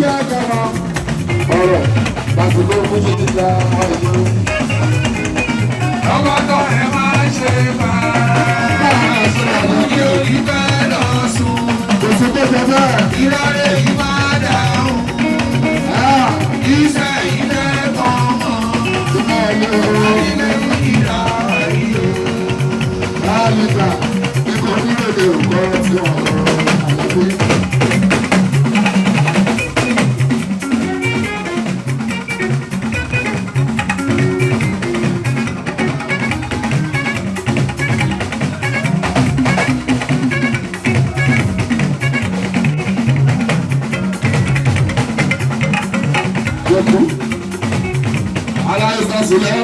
jẹ́ gọ́nà ọ̀rọ̀ lásìkò fújì nígbà ọ̀yọ́. ọba tó ẹ máa ṣe máa ṣe ní orí bẹ́ẹ̀ lọ sùn. kò sí tó jẹ bẹ́ẹ̀. ìrọ̀lẹ́ yìí máa dáhùn. iṣẹ́ ilé kan mọ́. ilé ìlà ìlú. Láàlùkà ikọ̀ onílẹ̀-èdè òkọ́ tí wọ́n rọ àlàbí. Yọ̀kú aláìsàn sílẹ̀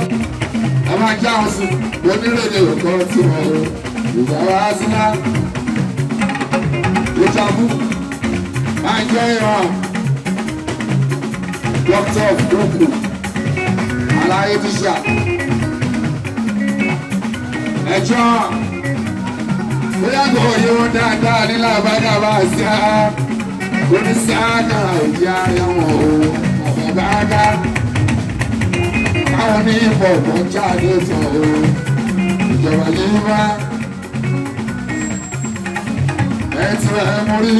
ẹ máa já wọn sí onírèdè òkọ́ tí wọ́n rọ ìjà wa síná ìjàmbú máa jẹ́ ìwọ̀n dókítà òkú aláyé tíṣà ẹjọ́ bóyá kò yẹ wọn dáadáa nílà bàdà bá sí a oníṣàánà ìdí ayáwó ọ̀fẹ́ bá dá káwọn ní ìbọ̀ tó ń jáde tán o ìjọba yìí wá ẹ ti rẹ̀ mú rí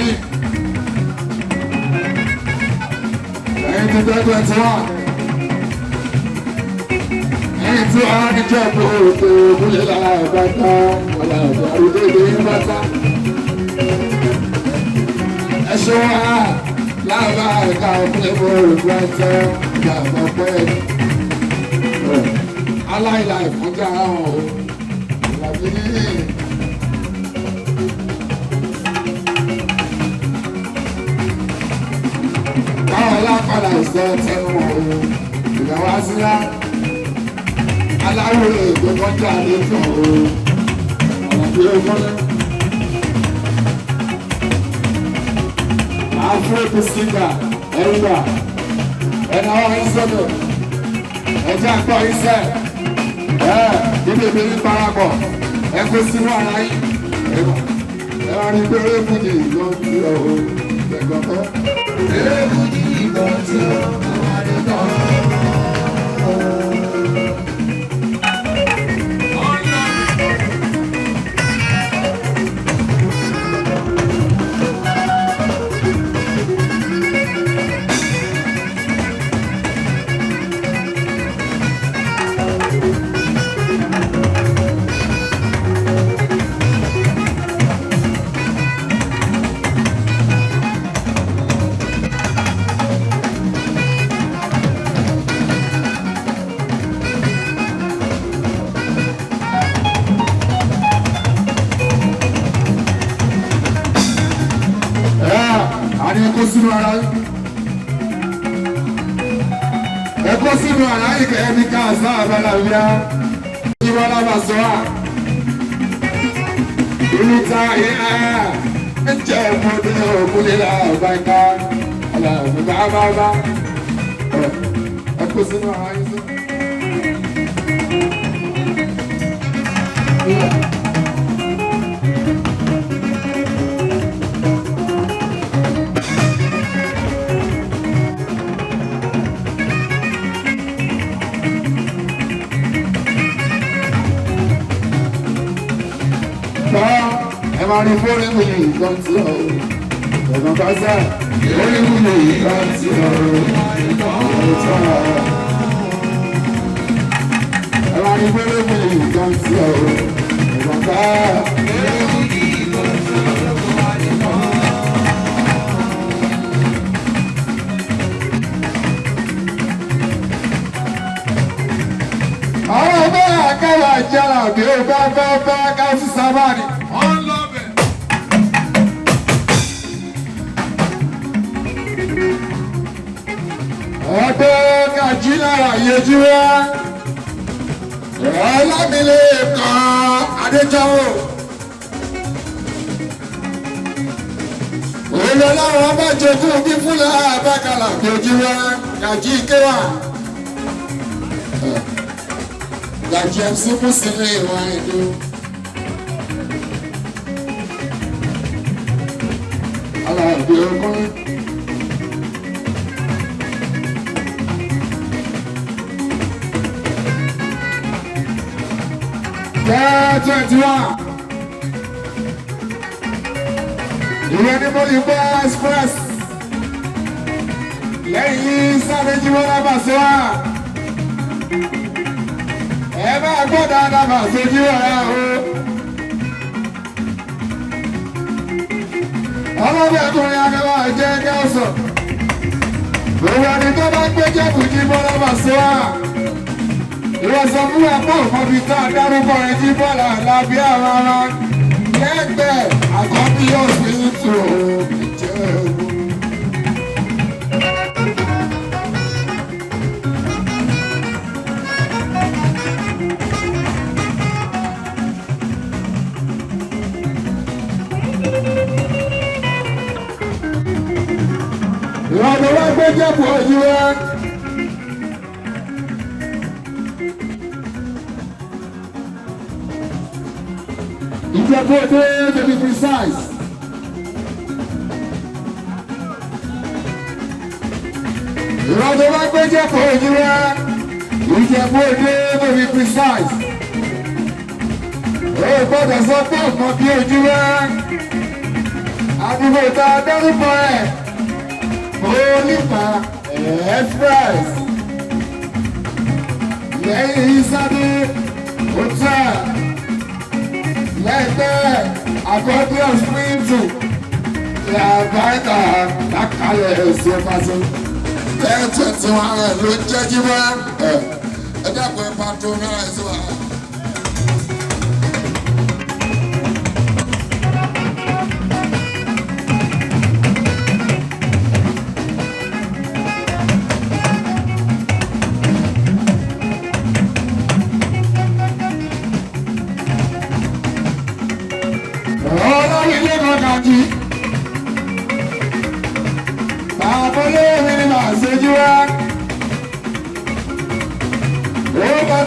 ẹ̀yìn ti dẹ́gbẹ́ tí wọ́n ẹ̀yìn tí wọ́n á ní jẹ́ pé òkè òkúlé lára ẹ̀bá tán ọ̀là ẹ̀bá orílẹ̀-èdè yìí bá tán ẹ̀ṣọ́ wa láàbá ẹ̀ka òkúlé fún olùgbà tán ìgbà àpapọ̀ aláìlà ìfúnjà àwọn o ìlàbí báwọn lápàdà ìṣe tẹnu wọn o ìgbàwá sílá aláwòrán ìgbẹ́kọ̀jà àdéhùn o ọ̀làbí ọgbọ́nà àfúrẹ́pì síkà ẹ̀rúwà ẹ̀nà ọ̀rẹ́ sọ́dọ̀ ẹ̀jẹ̀ àpọ̀ iṣẹ́ níbi ìbílí parapọ̀ ẹ̀kọ́ sínú ara yìí ẹ̀rọ ní pé réfújì ló ń tí ọ̀ ẹ̀gbọ́n tó. réfújì ló ń tí ọ̀ ọmọdé kan. Ẹ̀kọ́ sínú ara yìí. Ẹ̀kọ́ sínú ara yìí kẹ́ ẹni ká àṣà àbálàbíà. Ìwọ́n lábà sọ wà. Ìlú ta ń jẹ́ ọmọdé òkúlé láàbáńká. Àlàbí bá. Ẹ̀kọ́ sínú ara yìí sí. Ẹ máa ní fóònù ìwé ìgbọ́n tí ó ẹ̀gbọ́n bá sá fóònù ìwé ìgbọ́n tí ó ẹ máa ní fóònù ìwé ìgbọ́n tí ó ẹ̀gbọ́n bá. Àwọn ọmọ àkàwà jẹ́ra bí ó bá ká sí sábà ni. Ọdún kàjí lára yẹjú wá. Ọlámilé kan Adéjọ́wò. Olólàwọ̀ bá jogún bí fúnlẹ̀ àbákalà yẹjú wá. Kàjí kéwà. Kàjí MC Musili ìwà ìlú. Aláàbí ọkùnrin. 21. Ìwé ni mo yìí bọ́ express. Lẹ́yìn sáré jíwọ́ lábà sí wa. Ẹ máa gbọ́ dáadáa bá ṣe jíwọ́ rẹ̀ o. Ọlọ́bẹ̀kùnrin akẹ́wà jẹ́ kẹ́ọ̀sọ̀. Gbogbo ẹni tó bá gbé jẹ́kù jíbọ́ lábà sí wa. Ìwọ sọ fún ẹ̀pọ̀ kọ̀mpútà dárúkọ rẹ̀ jíbọ́ lábí àwọn ará. Lẹ́gbẹ̀ẹ́ àkọ́bí yóò fi ń tù ó. Ìwọ̀n wá gbé jẹ́bù ojú rẹ̀. Ìjẹ́bù òde to be precise. Ìwọ̀n wá gbé jẹ́bù ojú rẹ̀. Ìjẹ́bù òde to be precise. Ó gbọ́dọ̀ sọ pé ọ̀kan bí ojú rẹ̀. Àdúgbò ta dárúkọ ẹ̀. Onípa express lẹ́yìn sáré hotel lẹ́gbẹ́ accordion sprinting làbáyà lákàlẹ̀ ẹ̀sìn pàṣẹ. 1021 ló jẹ́ jíwá ẹ dàpọ̀ ẹ̀ patronize wa.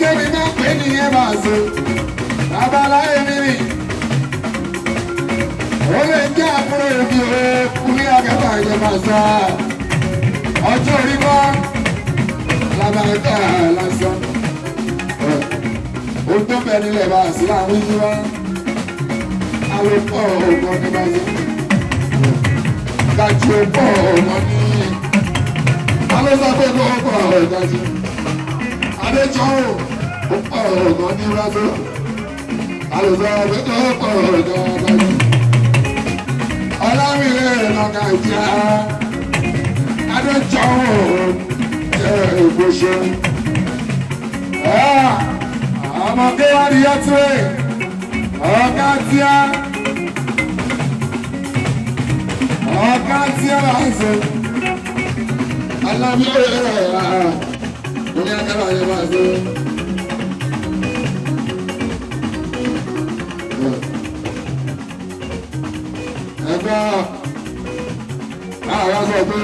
Tẹ́mi náà pé nìyẹn máa ṣe babaláyé mi rìn. Ó lè jẹ́ àbúrò èmi ò kúrí akẹ́kọ̀ọ́ àjẹmọ̀ sá. Ọjọ́ orí bọ́ lábàáká lásán. Ó tó bẹ̀ nílẹ̀ bá sí láwọn ìlú wa. Àwọn pọ̀ ọ̀gbọ́n ní bá ṣe. Gàjú pọ̀ ọ̀gbọ́n ní. Alóṣà pé kó pọ̀ ọ̀gájú. Adéjọ́rò ó pọ̀ ọ̀gán ní Brazil. Àlùsọ àbẹ́tọ̀ ó pọ̀ ọ̀gán ọ̀gájú. Ọlámìlẹ̀ lọ́gà ìjà. Adéjọ́rò jẹ́ ìgbésẹ̀. Ọmọ kéwàá yọtúwé. Ọ̀gá tíá. Ọ̀gá tíá wà ń sọ. Alámìlẹ̀ Oní akẹ́lọ́ ayé máa ṣe. Ẹgbẹ́ àwọn sọ pé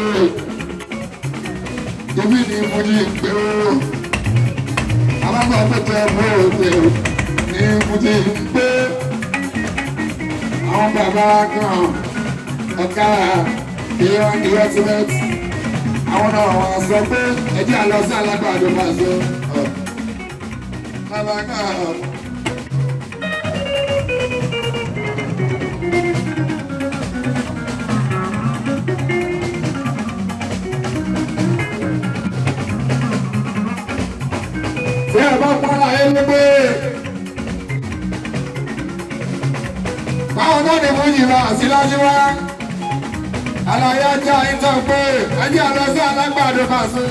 ibi ní Fújì pé ó. Alábàá pẹ̀tẹ́ mọ́ òde ní Fújì pé. Àwọn bàbá kan ọ̀gá ìyọ́ ti mẹ́tì. Àwọn náà wọ́n sọ pé ẹjẹ́ àlọ́ sí alágbàdo máa ṣe lábàáká. Tí ẹ bá pọ́nlá ẹni pé báwọn náà ní fún ìrìn àti lájú wá. Àlàyé ajá ìtàn pé ẹjẹ́ àlọ́ sí alágbàdo máa ṣe.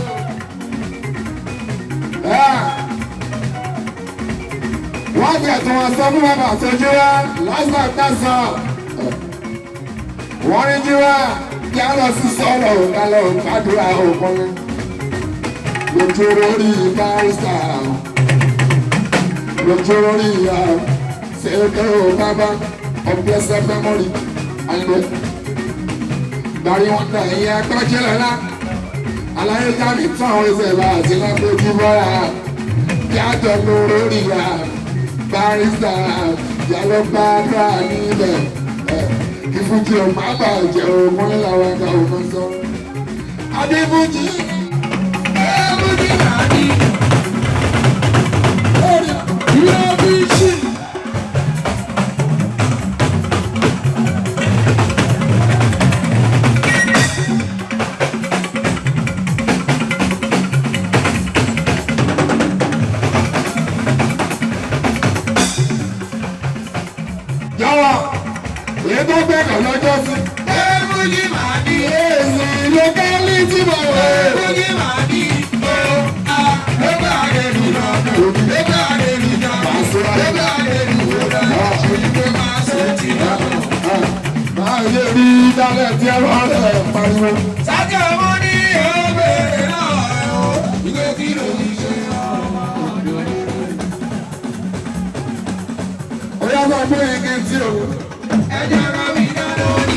Wọ́n tẹ̀tù wọn sọ fún bàbá tó jíwá lásìkò tẹ̀sán. Wọ́n ní jíwá kí á lọ sí sọ́ọ̀lọ̀ òkàlọ̀ òkàdúrà òkùnrin. Lójú orí barista, lójú orí ṣèké bàbá of blessed memory. Gbàrí wọn náà ìyẹn akọ́jẹ́ lọ́la. Àlàyé jáde tán àwọn ẹsẹ̀ bá àti lápẹ́jú bọ́ra. Kí á jọ lórí ya barista yàrá bá dà níbẹ̀. Kí Fújì ò má bàjẹ́ o, wọ́n ní làwọn ẹ̀ka ò mọ̀ sọ. Adébújì. Fújì náà ní. Ìyá bí ṣì. bí dálẹ̀ tí ẹ bá rẹ̀ pariwo. Sájà wọn ní ọbẹ̀ náà ẹ̀ ìgbé kí ló ń ṣe Ó yá bá gbé igi tí o. ẹ̀jẹ̀ ká mi dáná ní.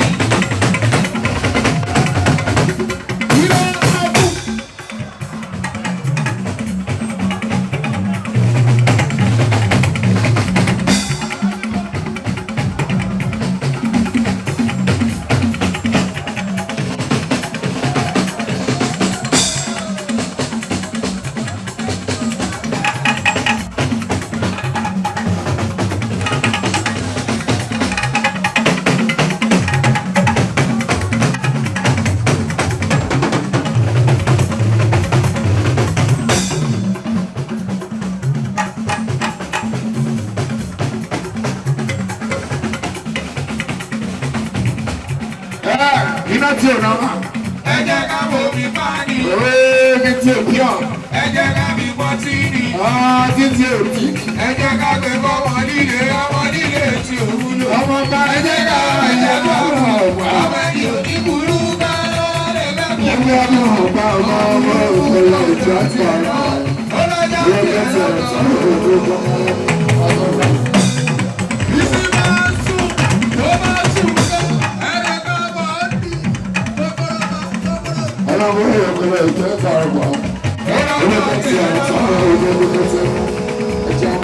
Iná tí ò náà. Ẹ jẹ́ ká bomi pani. Igi tí ò bí ọ̀. Ẹ jẹ́ ká fi pọtí ni. Títí ò tí. Ẹ jẹ́ ká gbé ọmọ líle tí ò wúlò. Ọmọ bá ẹ jẹ́ ká ẹ̀jẹ̀ bá ọmọ ọ̀gbà. Ọmọ ẹni ò ní burú bá lọ́lẹ̀ mẹ́kọ̀ọ́. Ẹgbẹ́ ọmọ ọ̀gbà ọmọ òṣèlú ìjọ àti ọ̀rọ̀. Ọlọ́jà Ilé ẹgbẹ́ tí ọ̀rọ̀ sọ̀rọ̀ òṣèlú ọmọ ìsìn máa ń sùn, tó bá sùn kọ́, ẹ̀rẹ̀ ká bọ̀ ọ́ ní. ọlọ́run yóò kọ́lé ìjọ ẹ̀ka ọ̀gbà. Ilé ẹgbẹ́ tí ọ̀rọ̀ sọ̀rọ̀ òṣèlú ẹ̀jẹ̀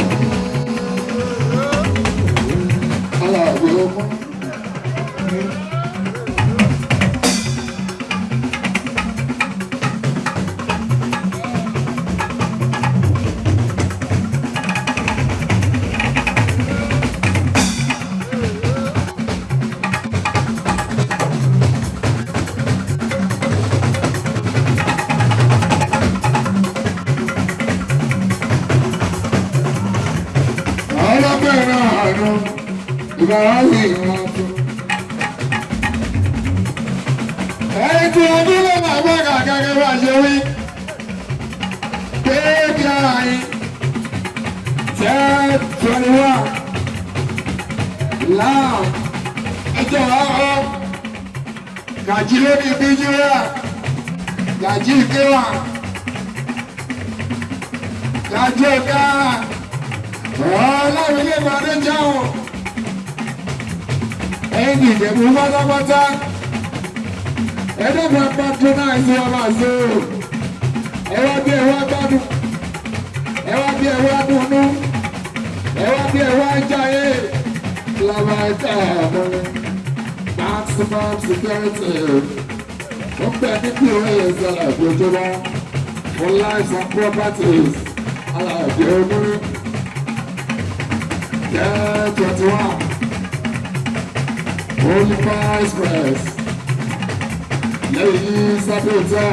aláàbò ọmọ. Ìbáraẹni ìwọ̀n tó. Ẹni tí ojú ló máa gbọ́ kàkiri wá ṣe wí. Kéèkì ara yín. 10:21. Láàm. Ẹjọ́ ọ̀hún. Gàjí ló ní bíjú rà. Gàjí ìkéwà. Gàjí ọ̀gá. Ọlọ́run ilé ìbàdí jáwọ̀. Ẹ̀yin ìjẹ̀bú pátápátá. Ẹ̀dọ́gbọ̀n patronize ọmọ àṣẹ o. Ẹwà bí ẹwà gbádùn. Ẹwà bí ẹwà dùnú. Ẹwà bí ẹwà jayé. Làbàtà àmọ́. Maximum security. Wọ́n pẹ̀ ní POS aláàbí ojúbọ. For lives and properties. Aláàbí ogún. 10:21. Holy Fire Express. Lẹ́yìn sábẹ́ òtẹ́.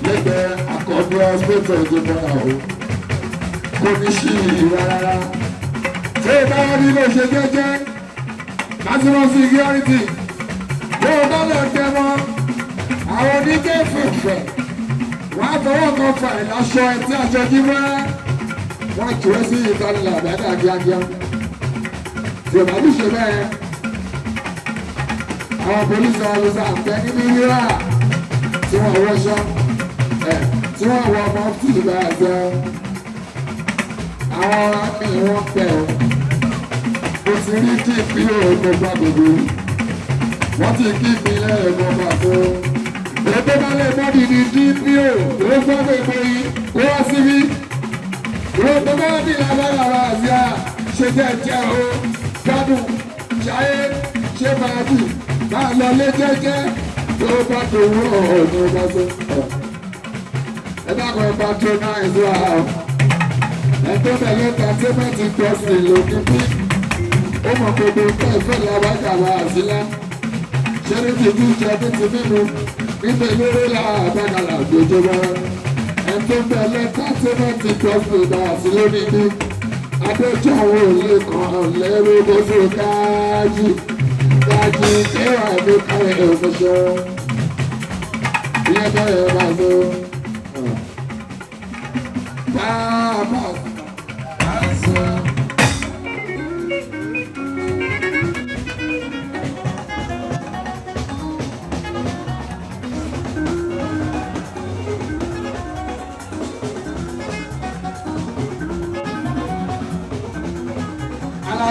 Lẹ́gbẹ̀ẹ́ àkọ́bí hospital ìjọba o. Kò ní sí rárá. Ṣé o bá wọn ní ilé ṣe jẹ́jẹ́? Maximum security. Bó o bá lọ tẹ mọ́, àwọn oníkẹ́ fẹ̀fẹ̀. Wọ́n á fọwọ́ kan fà ìláṣọ ẹtí àjọjí mọ́. Wọ́n jù ẹ́ sí ìtọ́nilà àbẹ́dà kíákíá. Tí o bá bí ṣe bẹ́ẹ̀, àwọn polisi ọlọ́sà ń bẹ nínú yíra tí wọ́n wọṣọ tí wọ́n wọ ọmọ tí ìgbà ẹ̀jẹ̀ àwọn àmì wọn pẹ̀ ọ́. Mo ti rí kí ìpínlẹ̀ Èkó bá gbogbo. Wọ́n ti kí ìpínlẹ̀ Èkó bá tó. Èkó bá lè mọ́ di DPO ló gbọ́ gbogbo yìí kó wá síbí. Ìwé tó bá ní lábára àzíà ṣe jẹ́jẹ́ o. Gbádùn ṣayé ṣe fàájì máa lọ lé jẹ́jẹ́ tó bá tó wúrọ̀ ní ọba tó. Ẹ dákun ẹ patronize wa o. Ẹ tó tẹ̀lé entertainment industry lókè bí. Ó mọ̀ gbogbo nǹkan ìfẹ́ làwájà wá sílá. Ṣé ní ti bí jẹ ní ti mímu? Níbi ìlérè là àbágalà gbòjọba. Ẹ tó tẹ̀lé entertainment industry náà sí lónìí bí. Adéjọ́wò lè kàn lẹ́rú bóṣù káàjì. Káàjì kéwà ní káyọ̀ òṣèṣọ́. Ìyẹn bẹ̀rẹ̀ bá tó. Bàbá.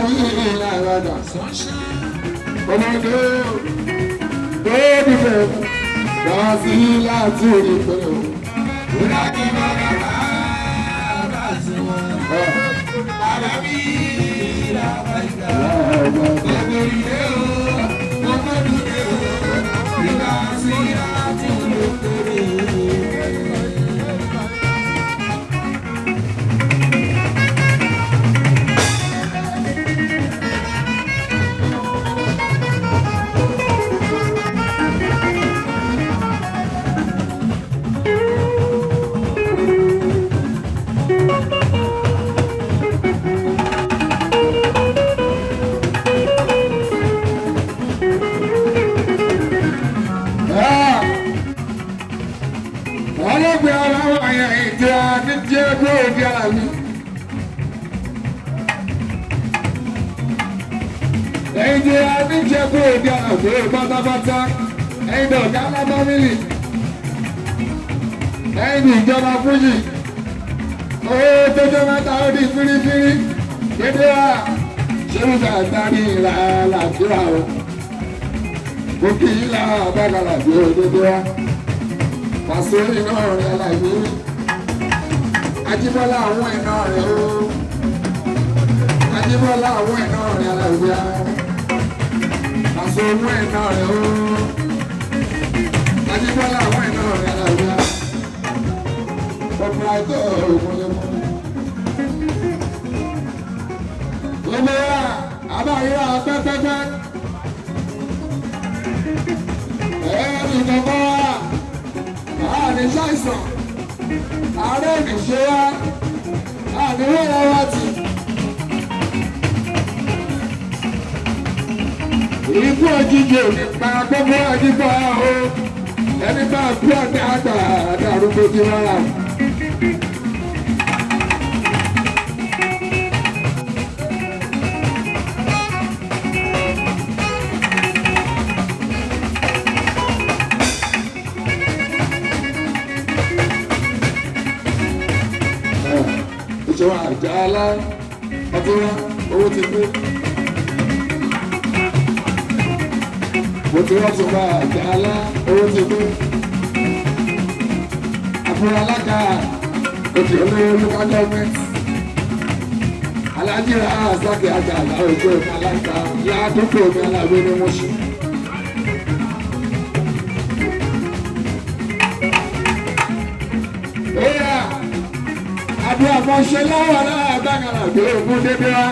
ní ìlà ìrajà. Sunshine. Ọmọdé bébí fẹ́ lọ sí láti orí pẹ̀lú. Ìrákì bàbá bá sí wọn. Bàbá mi làbá ìgbà. Gbogbo ilé o, gbogbo ilé o. Ìgbà sí láti olókèrè. Ọlọ́gbìn aláwọ̀ àyàn ìdí àdíjẹ́ ẹgbẹ́ òbí ara mi. Ìdí àdíjẹ́ ẹgbẹ́ òbí ara mi pátápátá. Ẹ̀yin ọ̀gá alábámílì. Ẹ̀yin ìjọba fújì. Owó tó jẹ́ mẹ́ta ó di fírífírí. Dédé wa ṣerú dáadáa ìlà àlàáfíà o. Mo kì í la àbágalà bí o dédé wa. Pàṣírí náà rẹ̀ aláìní. Ajíbọ́lá àwọn ẹ̀nà rẹ̀ o. Ajíbọ́lá àwọn ẹ̀nà rẹ̀ aláìní. Pàṣẹ owó ẹ̀nà rẹ̀ o. Ajíbọ́lá àwọn ẹ̀nà rẹ̀ aláìní. Ọ̀pọ̀ àìtọ́ ògùn lè mú. Gbogbo wa, àbáyé pẹ́pẹ́pẹ́. Ẹ̀ẹ́dì kọ̀ọ̀kan wa. Àní ṣàìsàn, ààrẹ ìṣe wá, àní wọ́n wá tì. Ikú òjijì òní pa gbogbo àdìgbò ahó, ẹni bá kú ọ̀dà àgbà àdàrúgbó ti rárá. Ìṣòwò àjàlá ọtí wọn owó ti gbé. Mo ti wọ́n ti wá àjàlá owó ti gbé. Àbúrò alága òkè olówó local government. Alájí ra àzákè àjàlá òjò ìpàlága ládùúgbò mi aláwé ní Mọ́ṣú. Àdúrà kan ṣe lọ́wọ́ náà gbàgàrà bí ogún dédé wá.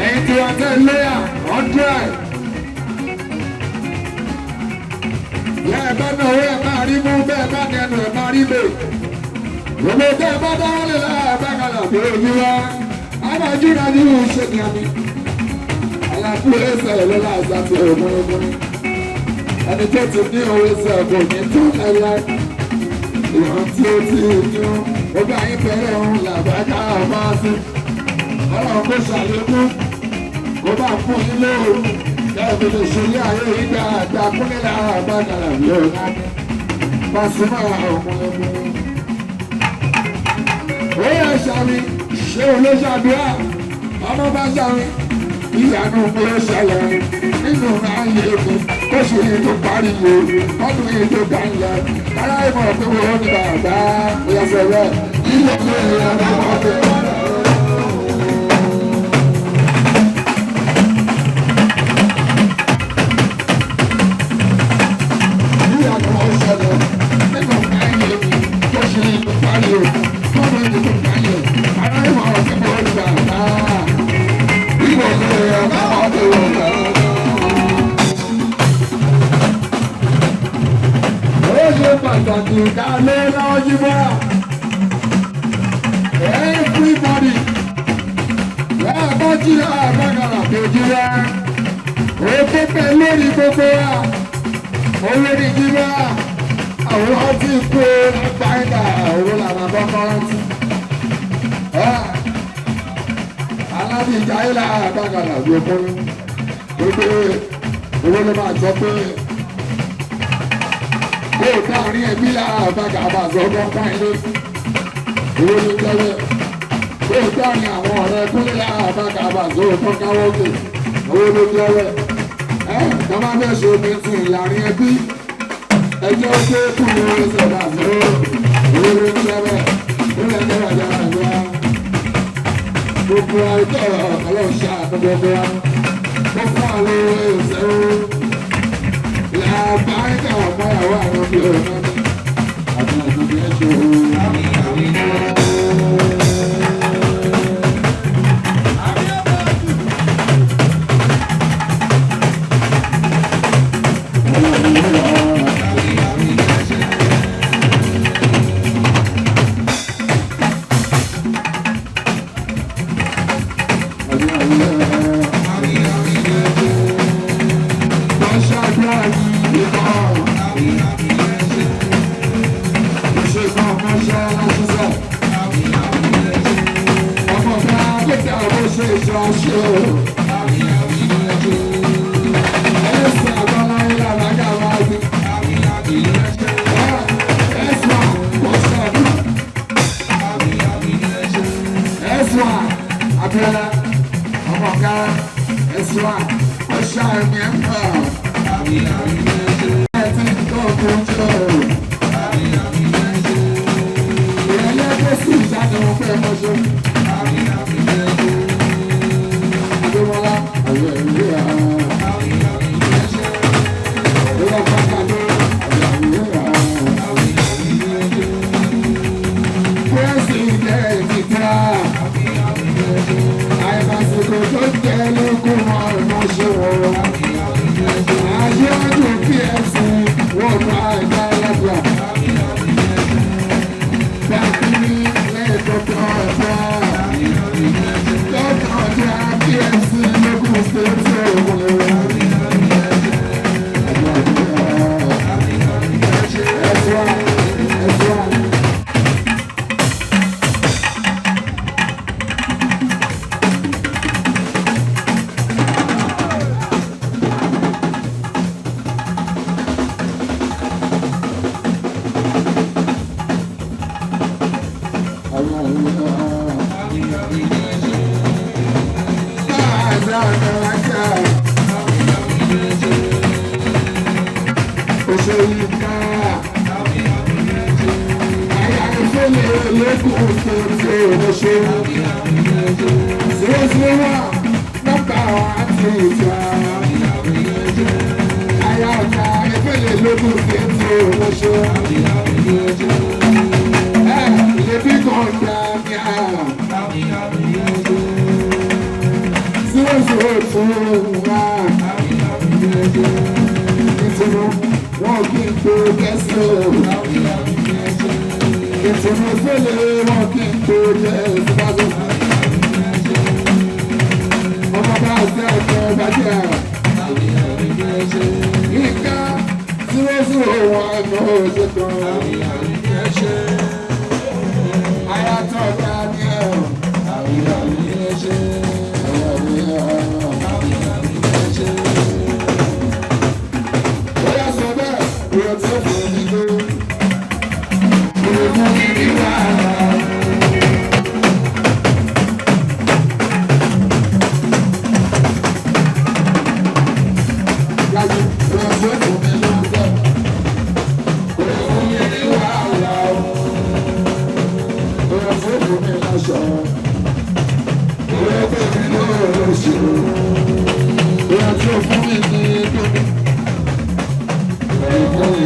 Ẹ̀yin tí wọ́n tẹ́ lóyà ọ̀dúrà. Bẹ́ẹ̀ bá náà owó ẹ̀ máa rí mú bẹ́ẹ̀ bá nẹnu ẹ̀ máa rí lè. Gbogbo tẹ́ ẹ bá dáwọ́ lè lára gbàgàrà bí ogún wá. Àbájú náà ní ìhùn ṣe ní àmì. Àlàfo ẹsẹ̀ ló láàzá ti ogún ogún. Ẹni tó ti ní owó ẹsẹ̀ kò ní tó láíláí. Ìwọ̀n tí ó ti yún, ó bá yín bẹ̀rẹ̀ òun làbájá máa sí. Ọlọ́run kò ṣàlékún, kó bá fún yín lóòrùn. Kẹ́ẹ̀bí lè ṣe ilé ayé ìgbà àgbà kúnlẹ̀ lára àbájára yóò náà. Pàṣípà ọmọlẹ́mú. Ó yẹ ṣàmì, ṣé olóṣàdúrà? Ọmọ bá ṣàmì, ìyanu kò ṣẹlẹ̀ nínú ayé mi. Kóṣù yìí tó parí yìí, ọdún yìí tó dá ń lọ. Ará ìmọ̀ pé wọ́n ní bàbá ìyàsọ̀ rẹ̀. Ilé ìwé ìyàwó ọdún wọn. Ìyanu kò ṣẹlẹ̀ nínú ayé mi. Kóṣù yìí tó parí yìí, ọdún yìí tó dá ń lọ. Ará ìmọ̀ pé wọ́n ní bàbá ìyàwó ọdún wọn. Ṣe pàtàkì ìdálé náà yíwá. Everybody, láàbọ̀jì àbágàrà kejì wá. Òkè pẹ̀ lórí gbogbo wa. Olórí yíwá. Àwòrán ti kú lágbàáyà òun làwọn àbọ̀kọ́ rántí. Alábìjà ilà àbágàrà gbogbo. Gbogbo owó ló máa sọ pé. Ó dáàrin ẹbí lára àbága àbàzọ ọgbọ́n pa ilé. Owó ló jẹ́wẹ́. ó dáni àwọn ọ̀rẹ́ kúnlẹ̀ àbákàbà tó tán káwọ́ òkè owó ló jẹ́wẹ́ tọ́ba fẹ́ ṣe omi tún ìlàrin ẹbí ẹjọ́ pé kúnlẹ̀ ìṣẹ̀dá sí owó ló jẹ́wẹ́ kúnlẹ̀ jẹ́wẹ́ jẹ́wẹ́ jẹ́wẹ́ gbogbo ẹjọ́ ọlọ́ṣà gbogbo wa ó fún àwọn ìṣẹ́wó làbáríkà ọ̀pọ̀ ìyàwó àwọn ọmọ ìlú àti àgbègbè ẹ̀ṣọ́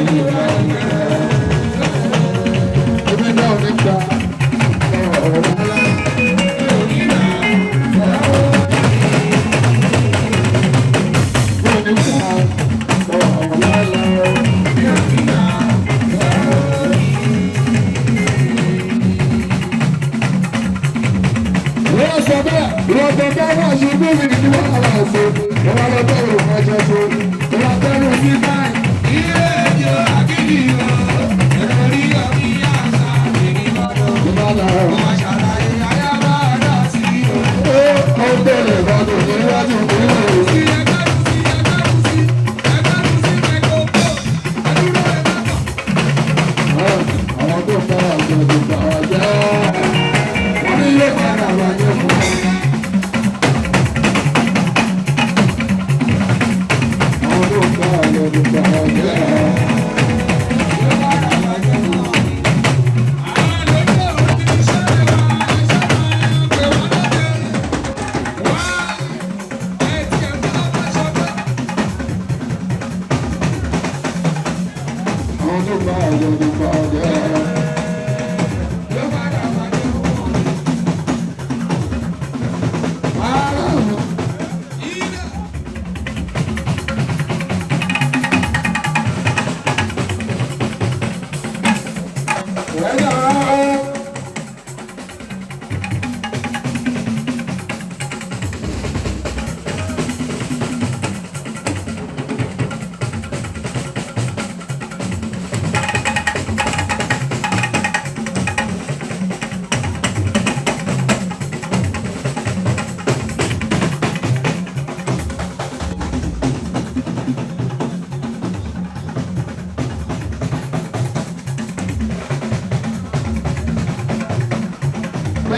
Thank you. àwọn tó bá ọjọ́ tó bá ọjọ́.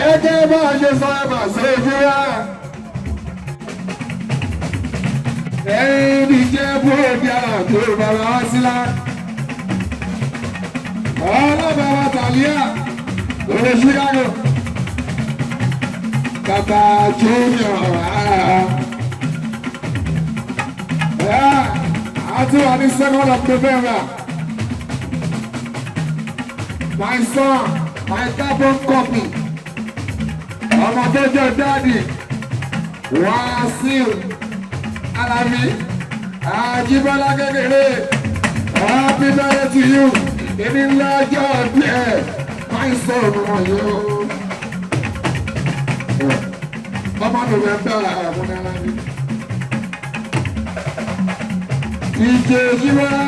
Gẹ́gẹ́ bá a ṣe sọ ẹ̀bà sójú wa. Ẹni jẹ́ bóòdì àlàtò bàbá wa sílá. Ọlọ́bàá wa Tàlíà lórí Chicago. Bàbá Junior àti wà ní 2nd of November. My son, my carbon copy. Ọmọ tó jẹ́ dáàdì Wàsíù Alábí Àjíbọ́lá kékeré happy birthday to you èmi lọ́jọ́ díẹ̀ máa ń sọ̀rọ̀ wọn yóò ọmọ November àmúna Alábí DJ Jíbọ́lá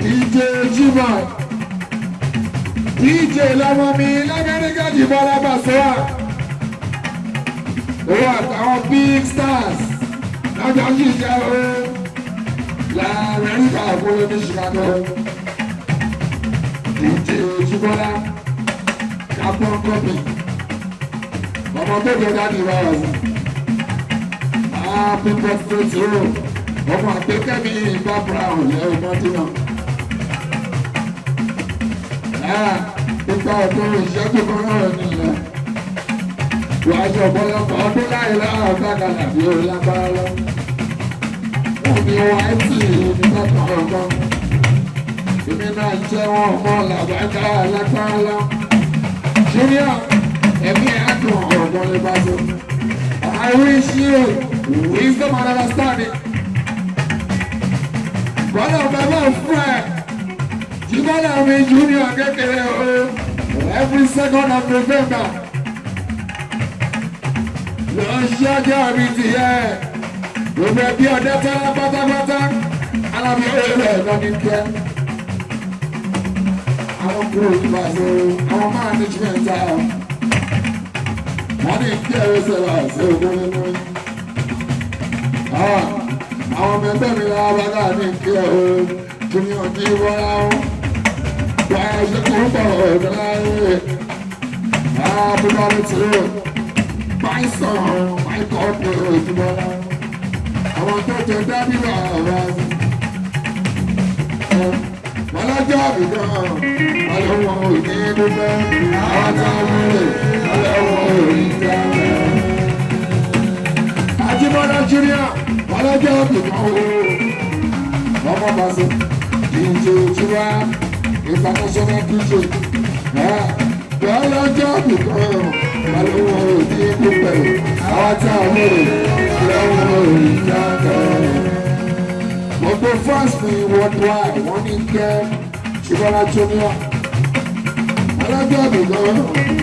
DJ Jíbọ́ DJ lọ́mọ mi l'Amẹ́ríkà Jíbọ́lá Bàṣọ́wà owó àtàwọn big stars lọ́jọ́ jíjẹ́ o l'Amẹ́ríkà àkúrò ní Chicago DJ Jíbọ́lá Capon Copy ọmọ tó jẹ dáàdì báwa sí happy birthday to you ọmọ àpékẹ́mi ìgbà brown lẹ́yìn mọ́tínà. Nípa ọdún ìṣẹ́jú kan náà nìyẹn. Wàá jọ ọ̀pọ̀lọpọ̀ ọdún láì láàrín ọ̀gbàgàlà bí ó lágbára lọ. Wọ́n ní wáìtì nígbà kan ọ̀gbọ́n. Èmi náà jẹ́ wọn ọmọ làbájá lágbára lọ. Junior, ẹ̀mí àdùn ọ̀gbọ́n lè bá so. I wish you wisdom and understanding. Bọ́lá ọ̀gá bá fún ẹ̀. Jíbọ́lá mi Junior kékeré o every 2nd of November lọ ṣe ọjọ́ mi ti yẹ gbogbo ẹbí ọdẹ tẹ́lá pátápátá Alábí ọ̀rẹ́ ẹ̀rọ ní kẹ́ àwọn kúrò nípa so àwọn management wọ́n ní kí ẹ̀rọ sẹ́wà sí ogún nínú àwọn ọmọ ẹgbẹ́ mi lára bàtà ní kí ẹ̀rọ Junior Jíbọ́lá o. Why is it over? Happy birthday to you. My son, my God, I want to tell daddy about Malaja, I don't want to need to be. I don't want Ajibọ́lá Junior, Malaja, Mama Basu, DJ Chua. International DJ lọ́jọ́ nìkan balùwọ̀ òní pípẹ́ àwọn tí a lérò lọ́wọ́ ìjáde. Gbogbo France ní worldwide wọ́n ní kẹ́ Jíbọ́lá Junior lọ́jọ́ nìkan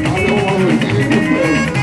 balùwọ̀ òní pípẹ́.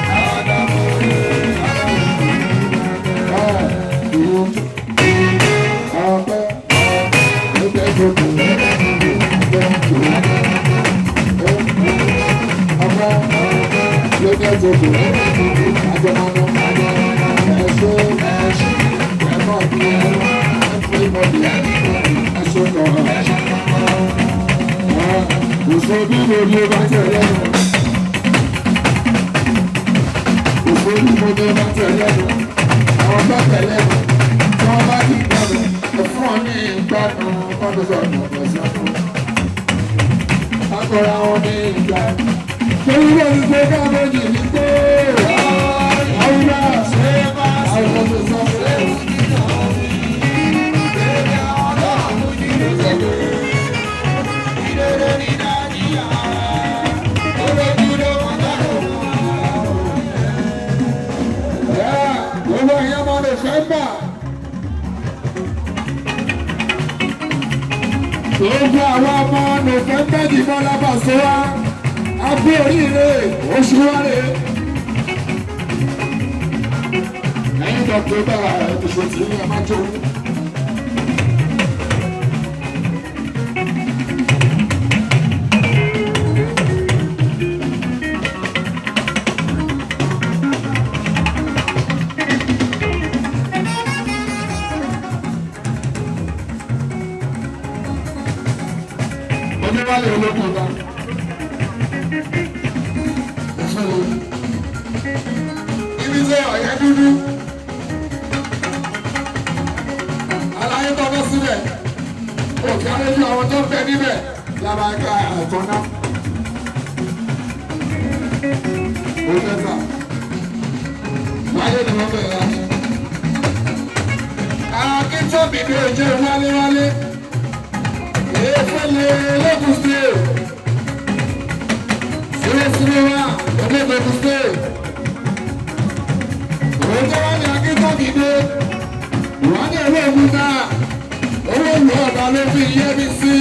gbogbo àwọn ọmọ nùfẹ́ńbẹ́ dìbọn lábàṣọ wa abú oríire oṣù wáre. ẹ̀yin dọ̀tí bá ìṣòtì ní ẹ̀ máa jó. Wálé olókùn bá ẹ̀fọ́ lórí ibi tí ọ̀yẹ́ dúdú aláyé tọ́kọ́ síbẹ̀ òkè àlejò àwọn tó ń bẹ níbẹ̀ yàrá ẹ̀ka ẹ̀tọ́ náà ó mẹ́ta wáyé ni wọ́n bẹ̀rẹ̀ láti akíntọ́bì ní ojú wálé efele Lagos State sinimá Lagos State òjò wọn ni akíntọ́bì dé wọn ní ewé òkúta owó ìlú ọba ló fi yé mi sí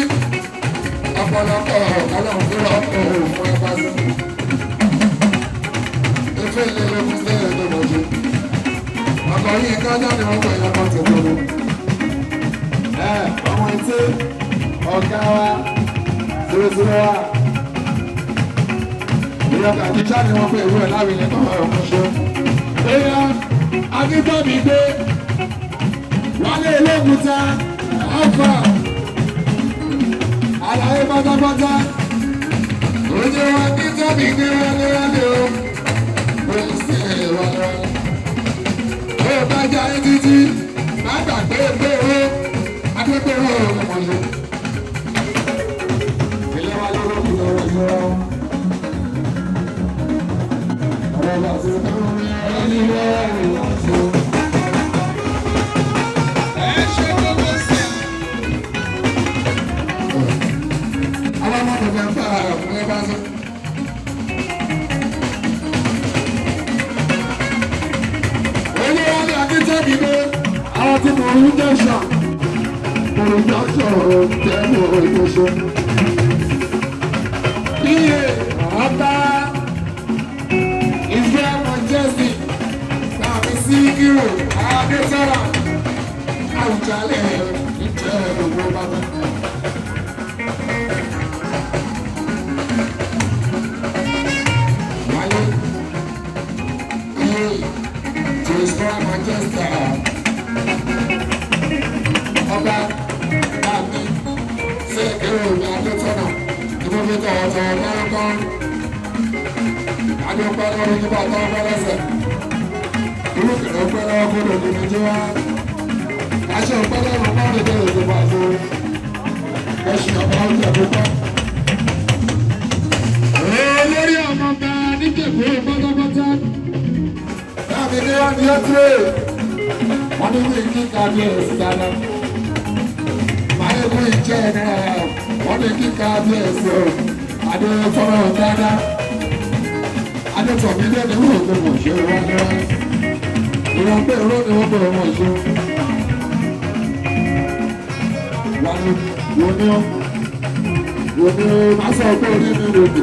ọ̀pọ̀lọpọ̀ ọlọ́run fún ọkọ̀ òfin ẹ̀fà sí efele Lagos State ẹ̀dọ́gbọ̀jọ ọkọ̀ yìí kájà ni wọ́n pè é lọ́kọ̀ tó gbogbo ọmọ etí ọ̀gá wa zoro wa ìyọkà jíjá ni wọ́n pè ìwé ẹ̀ láwìn ní kọ́kọ́ ọ̀kọ́ṣọ́ èèyàn akíntọ́bì gbé wálé olóògùta ọ̀fà àlàyé pátápátá òjò wa akíntọ́bì gbé wálé o wọ́n sì wálé ó bá jẹ́ ayé títí má gbàgbé pé ó agbègbè ó ọmọdé. Àwọn tí mo ń jẹ́ ṣàn, mo ń jẹ́ ṣàn jẹ́ mo ń ṣe. Iye ọba Israel Majesty tàbí Síkírù Adétọ́lá Àwùjalẹ̀ ìjẹ́ gbogbo bàbá. Wálé iye to Israel Majesty ọba tàbí Síkírù Adétọ́lá. Ìgbọ́n tọ̀wọ̀tọ̀ lọ́rọ́kọ́ adúpẹ́ lọ́rọ́ nípa tọ́ pẹ́lẹ́sẹ̀ olùkèrè pẹ́ lọ́wọ́ gbọ́dọ̀ ní nàìjíríà aṣọ ìpẹ́lẹ́ ìrọ̀pá lè bẹ̀rẹ̀ ìjọba àti ẹ̀ṣin ọba oúnjẹ púpọ̀. olórí ọmọ ọba níjẹ̀kú pátápátá láàbí ní wọ́n ní ẹ́tírè wọ́n ní wí kíkà bí ẹ̀sìn dáadáa máa ń wí jẹ́ náà wọ́n ní kíkà bí ẹ̀sìn o adétọ́rọ̀ dáadáa adétọ̀mí lẹ́nu ìwé ògbó mọ̀ ṣe wá lọ́wọ́ ìwọ̀n pé ìró ni wọ́n bẹ̀rẹ̀ wọ́n ṣe wà ní wòní máa sọ pé orí mi lè dè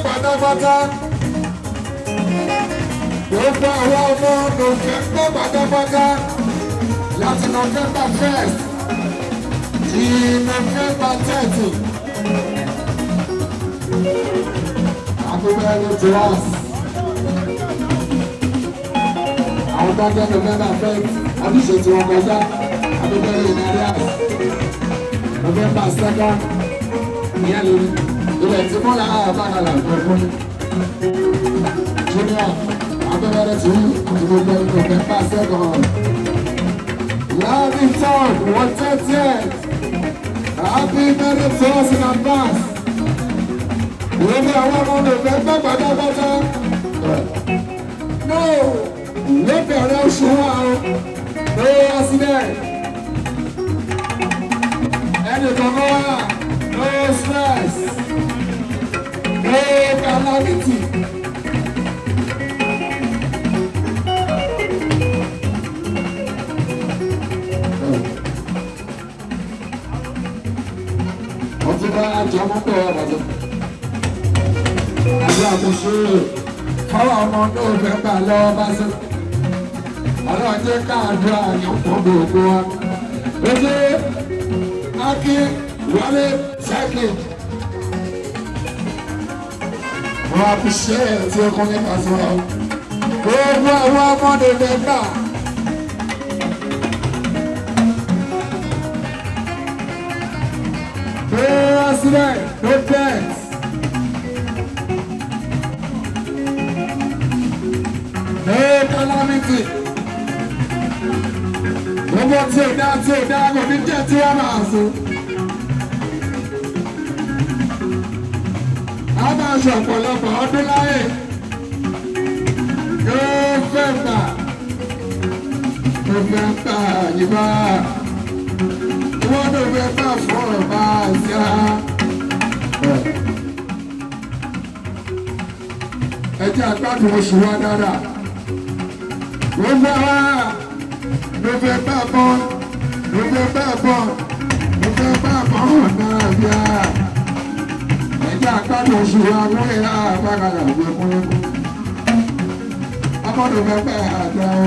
pátápátá gbogbo àwọn ọmọ November pátápátá láti November 1st di November 30 agbègbè to us àwọn tó ń jẹ́ November 1st ọdún ṣe tí wọ́n kọjá agbègbè Nàìjíríà November 2nd ìyẹn lórí ilẹ̀ tí mo náà àbákalà gbogbo junior abẹ́rẹ́ tí àti gbogbo November 2nd Lavington 130th happy birthday to us in advance ìwé àwọn ọmọ November pátápátá no lóbẹ̀rẹ̀ oṣù wa o no accident ẹnìkan mọ́ wá no stress no calamity àjọ mọ́ pé ọ̀bàjọ́. Àjọ àmúṣe fọwọ́ ọmọ náà fẹ́ gbà lọ́wọ́ bá sọ. Ọlọ́run jẹ́ káàdùn àyàn fún gbogbo wa. Ojú Aki Wálé Sẹ́kì. Wọ́n á fi ṣe é tí ó kún nípa sọ́wọ́. Gbogbo àwọn ọmọdé fẹ́ gbà. President, no thanks. No calamity. Gbogbo tí ò dá kò ní jẹ́ tí wọ́n máa sùn. A máa ṣe ọ̀pọ̀lọpọ̀ ọdún láyé. Yóò fẹ́ gbà. Yóò fẹ́ gbà yìí wọ́n ló fẹ́ bá fún ọba àṣà. Ẹ jẹ́ àgbàdùn oṣù wa dára. Wọ́n fẹ́ wá ló fẹ́ bá bọ́ ló fẹ́ bá bọ́ ló fẹ́ bá bọ́ náà bíà. Ẹ jẹ́ àgbàdùn oṣù wa lórí àbákalà ìgbẹ́kúnlẹ́kún. Ọmọdé fẹ́ bá àdá o.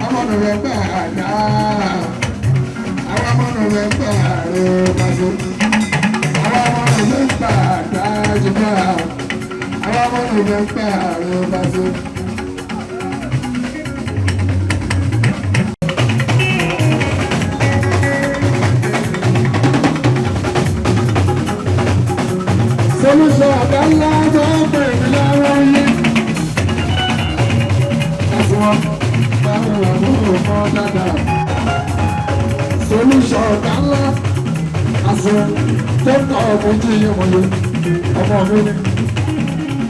Ọmọdé fẹ́ bá àdá. Àwọn ọmọ rẹ̀ gbà rẹ̀ bàjẹ́. Àwọn ọmọ rẹ̀ gbà dájú bá. Àwọn ọmọ rẹ̀ gbà rẹ̀ bàjẹ́. Solution ọ̀gá ńlá tó ń pè mí lọ́wọ́ yé. Ẹ̀sùn wọn báwo àwọn ọmọ dáadáa. Solution ọ̀gá ńlá àṣẹ tó ń kọ́ ọmọ ojú iye wọ̀nyí ọmọ mi ni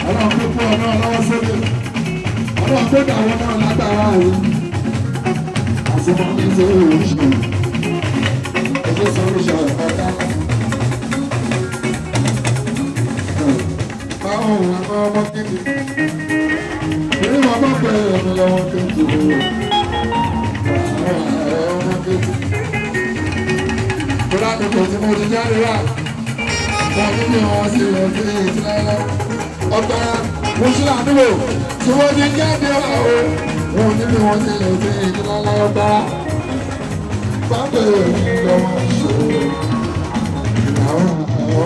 ọlọ́run tó kú ọmọ ọlọ́wọ́ sókè ọlọ́run tó dà wọ́n náà lágbára rẹ̀ àṣẹ mọ́ ní ṣe solution ẹgbẹ́ solution ọ̀gá ńlá. Báwo ni àwọn ọmọ kékeré èyí wọn bá pẹ́ ẹ̀mí lọ́wọ́ tó ń tòrò ọmọ kékeré. Bọ́lá mi kò tí mo ti jáde wá. Wọ́n ní bí wọ́n ṣe lọ sí ìtìlẹ́lẹ́. Ọgbà Mùsùlùmí àdúgbò tí wọ́n ti jáde wá o. Wọ́n ní bí wọ́n ṣe lọ sí ìtìlẹ́lẹ́ ọgbà. Bábẹ̀ mi lọ́wọ́ ṣòro. Àwọn ọmọ.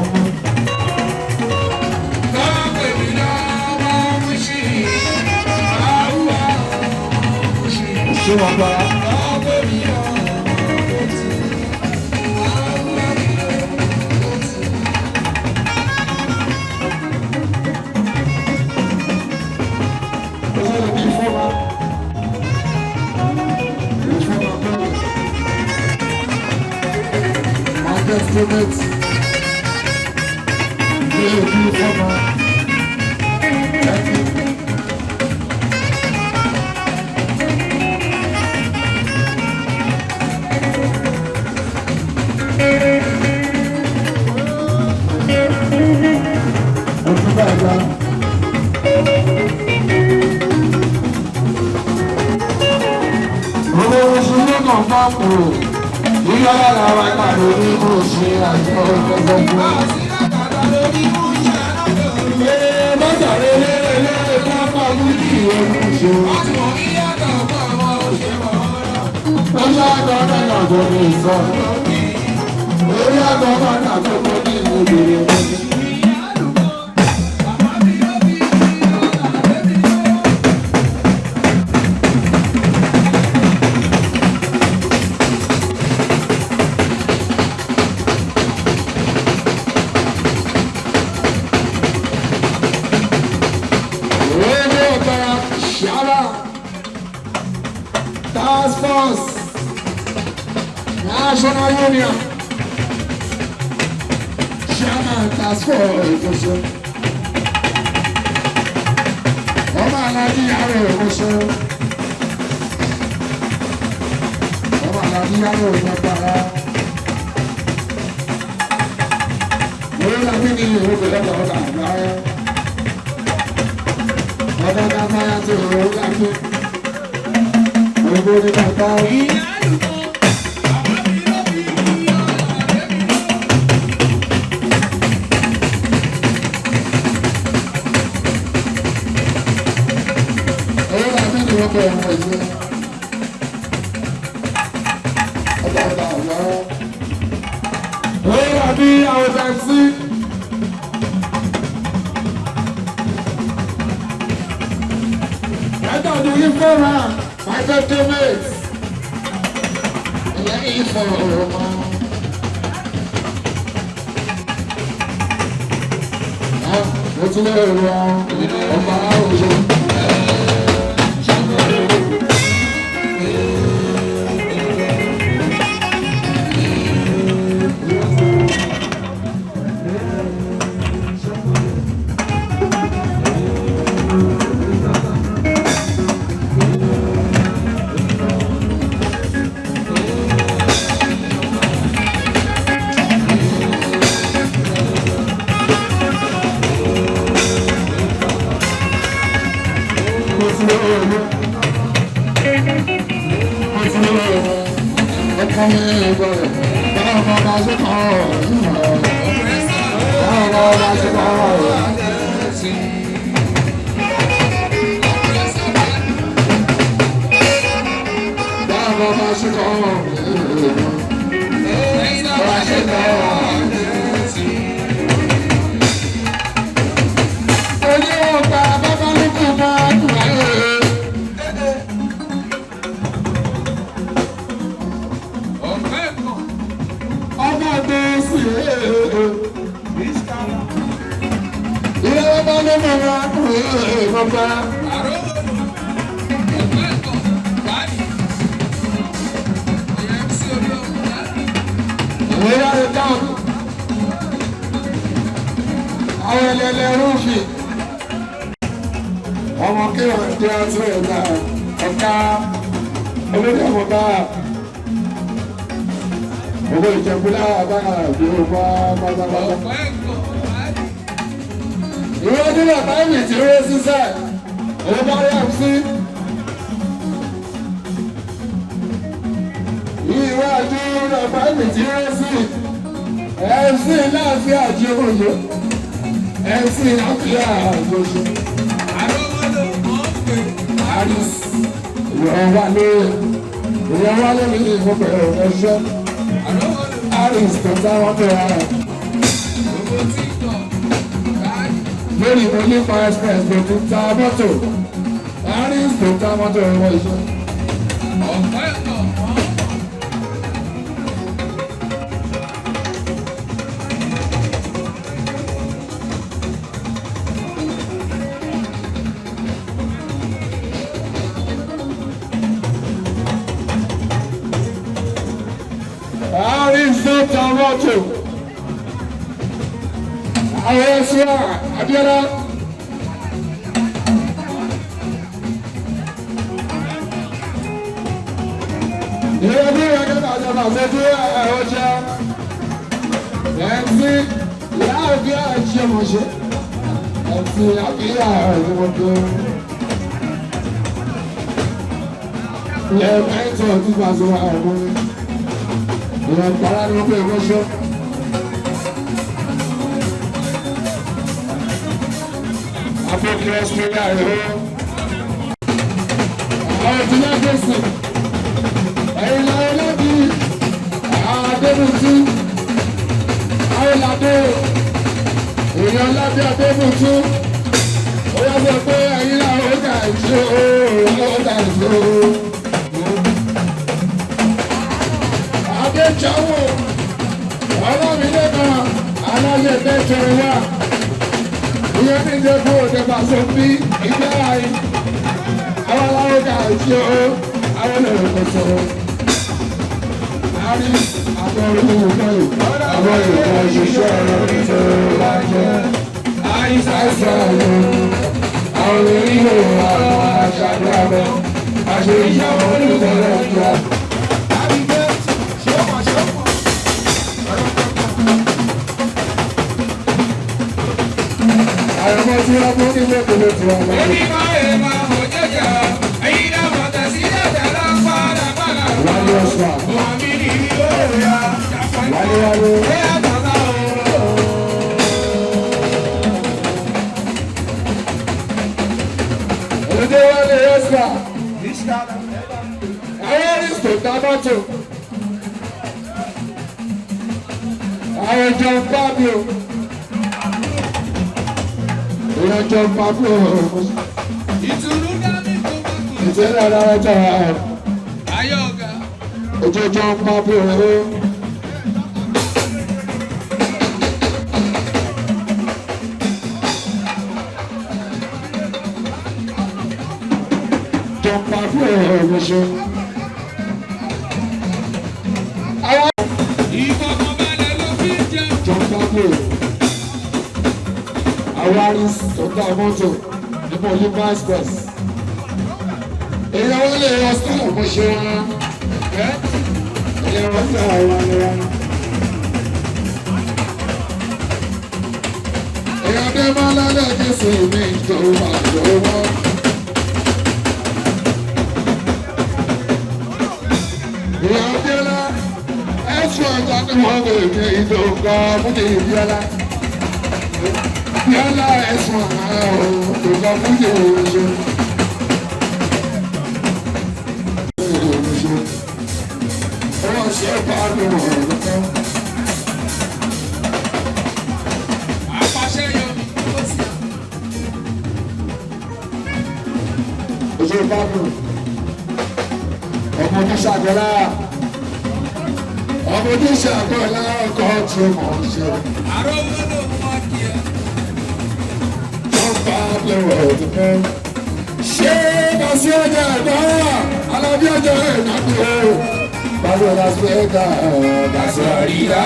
Bábẹ̀ mi lọ́wọ́ mú sí i. Àwọn ọmọ sí i. Ṣé wọ́n bá? Bábẹ̀ mi lọ́wọ́ mú sí i. Instruments. Yeah, beautiful. Thank you. Task Force, National Union, Chairman Task Force, ọmọ aláàjì yàrá ìwòsàn, ọmọ aláàjì yàrá ìwòsàn, orí làbí ní ìwé pẹ̀lú ọ̀gá àgbáyé, ọ̀gá àgbáyé ti ìwé làbí. Gbogbo ní bàbá bẹ̀ wọ́n yẹ. Ọba ọba ọ̀la. Ó wà ní àwọn tàǹsí. Ẹ̀dá ọdún yìí fẹ́ràn my birthday mate. Ẹ̀yà yìí fọ̀rọ̀ ọ̀rọ̀ mọ́. Mo tún lè rọ ọba òjò. Ọmọ kí wọ́n dé ọtún ẹ̀dá ọ̀gá olórí ọmọba owó ìjẹ̀kúlá àbára bí ó bá pátápátá. Ìwé nílẹ̀ báyìí tí ó ṣiṣẹ́ owó bá yà sí. Ìwé àjúrò báyìí tí ó sí ẹ̀sìn láàfin àjúrò ẹ̀sìn láàfin àjúrò. Aris, ìwọ̀n wà lórí ìfọ̀pẹ̀ ẹ̀ṣẹ́. Aris tó dáwọ́ tó rà. Lórí mo nípa express tó tún ta mọ́tò. Aris tó ta mọ́tò ẹ̀wọ̀ iṣẹ́. Toronto. Ayesua Abiola. Ìrọ̀lẹ́ ìrọ̀lẹ́ àjọba àṣẹ́jú ọjà. Ẹ̀sìn láàbí àjẹmọ̀ṣẹ́. Ẹ̀sìn láàbí àjẹmọ̀ṣẹ́. Ilẹ̀ mẹ́tọ̀ tí wàá sọ àwọn ọmọ. Ìwọ̀n para ni wọ́n pè wọ́ṣọ́. Abókè Australia rẹ̀ ó. Àwọn ìdílé gbèsè. Ẹ̀yin làwọn lábí Adébùtú. Àwọn làdé èèyàn lábí Adébùtú. Ó yẹ sọ pé ẹ̀yin làwọn ó dà ìṣó ó dà ìṣó. Adéjáwò ọlọ́mìnira aláyẹ̀ tẹ́tẹ̀ wá. Ìyẹn ní ìjẹ́bú òde pàṣẹ bí ìgbé ayé. Àwọn aláwọ̀ kà ṣe ó àwọn èrò kò sọ̀rọ̀. A rí àwọn olùkọ́ àwọn èrò òṣìṣẹ́ ọ̀rọ̀ tó lájẹ́. Àìsàn àwọn onílò àwọn aṣáájú àṣẹ ìṣàwọn olùkọ́ lọ́jọ́. Àyọ̀mọ́ tí wọ́n mú nílé ìpínlẹ̀ tí wọ́n mú. Onímọ̀ èèmọ̀ òjòjò, èyí náà mọ̀tẹ̀ sí ẹ̀jẹ̀ ló ń padà padà. Wálé ọ̀sán. Wọ́n mi ní ìlú òòyà. Wálé. Ṣé àtàtà o? Olùdé wálé ọ̀sán. mọ́tò. Àwọn ìjọ ń bá mi o. Ìjọ ń bá mi o. Ìtùnú dání tó bá kù. Ìtẹ́lẹ̀ rárá jà. Ayọ̀ ọ̀gá. Ìjọ ń bá mi o. Jọba fún ẹ̀rọ Ìfọ̀kànbalẹ̀ ló fi ń jẹun. jọba fún àwárí ọ̀gá mọ́tò nípa Olúwa express. Èyí àwọn ilé ọ̀sán ọ̀pọ̀ ṣe wọn. Ilé ọ̀sán àwọn ọ̀rẹ́. Èyí ọdẹ máa lálẹ́ Jésù ní ìjọba ìjọba. Ìyàbíọ́lá ẹ̀sùn ọ̀gá ni wọ́n lè ní ìdòkọ̀ fúnjì ìbíọ́lá. Bíọ́lá ẹ̀sùn àárọ̀ ìdòkọ̀ fúnjì ìrìnṣẹ́. Wọ́n ṣe pàdé wọ̀n lọ́kọ́. Àpàṣẹ yọ mí ó sì. Oṣù Pablo, ọmọ ní ṣàgbọ́lá, ọmọ ní ṣàgbọ́lá ọkọ̀ tí mo ń ṣe. Àròwọ́ ló mọ̀ kí ẹ. Wọ́n Pablo ọ̀dùn fẹ́. Ṣé Bàṣí ọjà ẹ̀dọ́? Alábí ọjà ìnáwó. Pablo Las Vegas, Bàṣí àríyá.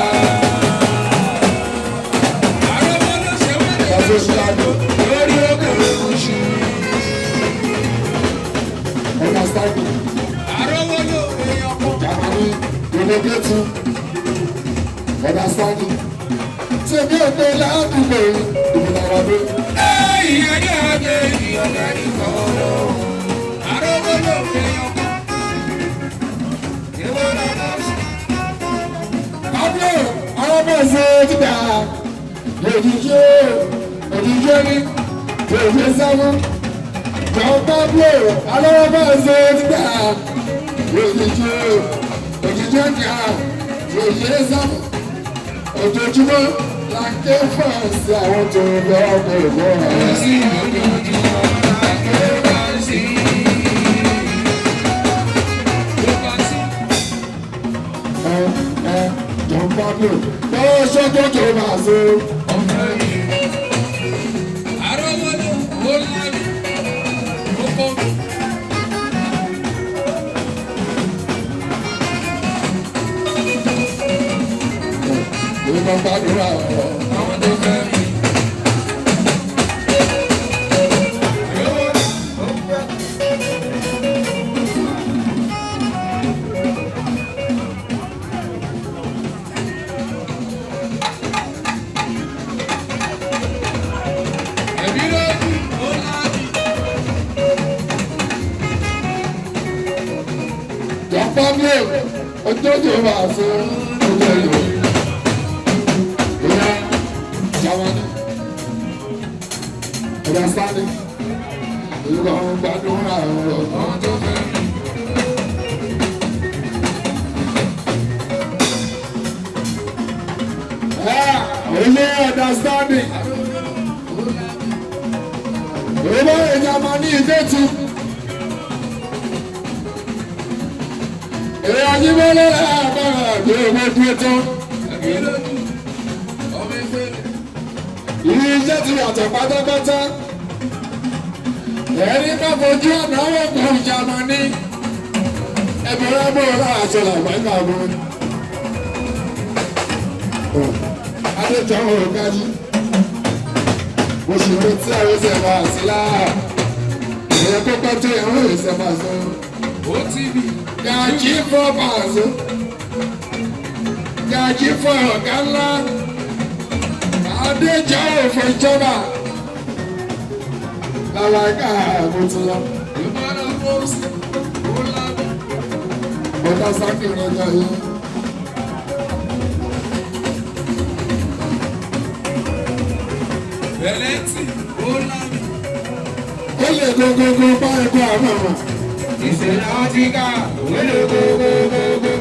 Àròwọ́ ló ṣe wẹ́lẹ̀. Bàṣí ṣàgbọ́ lórí òkèèrè oṣù. Understanding. Àròwọ́ ló èèyàn kan. Jamani, ìrètí, understanding. Ṣé bí o pé ládùúgbò ìbùdókọ̀ dé? Ìyẹn ní ọjọ́ ìyọ̀gá ní kọ́ọ̀lọ́. Àròwọ́ ló èèyàn kan. Ìwọ náà lọ sí. Pablo, àwọn ọmọ ẹ̀sẹ̀ ti dà. Òdìjé ní tòṣe sámú. Jọ̀ọ́ Pablo, àwọn ọmọ ẹ̀sẹ̀ ti dà. Òdìjé ní tòṣe sámú. Ojoojúmọ́ la ké fún ẹ̀sìn àwọn tó ń lọ ọkọ̀ ìbọn rẹ̀. Sí ojoojúmọ́ àgbẹ̀wá sí. Ló bá sí. Jọ̀ọ́ Pablo, lọ́wọ́ sọ́jọ́ tó máa ṣe. Ọ̀fẹ́ mi. Àròwọ́ ló ó lábí. Ó kọ́ mi. Èmi máa ń gbàdúrà ọ̀rọ̀. Àwọn tó fẹ́ mi. Àròwọ́ ló ó fẹ́. Ẹ̀mí lójú ó lábí. Jọ̀ọ́ Pablo, ọjọ́ tó máa ṣe ọjọ́ ìlú. Ìyá Jamani, understanding. Èmi máa ń gbàdúrà ọ̀rọ̀. Àwọn tó fẹ́ mi. Ilé understanding. Ìwé Jamani ìdẹ́tù. Èrè Ajíbọ́lá àbára àti owó dúró tán. Ẹ̀mí lójú ọmọ ẹgbẹ́ rẹ̀. Ilé iṣẹ́ ti yàtọ̀ pátápátá. Ẹ̀rí bá fojú ọ̀nà ọ̀gbọ̀n Jamani. Ẹ̀bùrẹ́ bọ̀ọ̀lá àti làgbàgbà wọn. Adéjọ́ Ògájí. Mo sì retí àwọn ẹsẹ̀ máa sí láà. Ìyẹn tó kọ́ tó ìyàwó ẹsẹ̀ máa sọ. Ó ti bì. Gàjí fọ́ Paso. Gàjí fọ́ ọ̀gá ńlá. Adéjọ́ òfò ìjọba. Làwàgà mo ti lọ. Ìmọ̀ràn fọ́ọ̀sì ó lábí. Bọ́dá sákì lọ́jọ́ yìí. Bẹ̀lẹ́tì ó lábí. Ó lè gógógó bá ẹ̀kọ́ àwọn ọmọ. Ìṣẹ̀lẹ̀ ọtíkà ó lè gógógógó.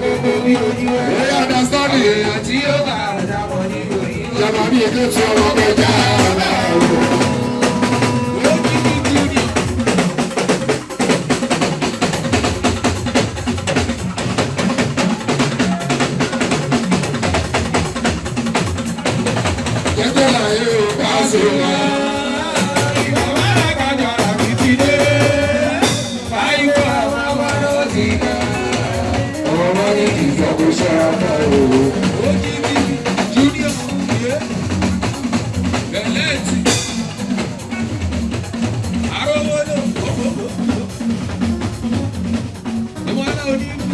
bí ojú ẹ̀. Èyí àdásánì. Èèyàn tí ó bá àdàmọ̀ ní orí. Jamani èké tí ọmọ kọjá ọ̀la ọ̀rọ̀. Ó kí ní junior. Jẹ́jẹ́ láyé o ká ṣe wá. Ìbáwá lágbàdo àbí ti dé. Báyọ̀ àwọn ọmọdé ti dá. Ọmọ ní kì í fọkùn ṣọ́ra náà o. Ó kí ní junior. Bẹ̀lẹ́ẹ̀tì. Arówólò. Ìwọ́n náà ò ní kú.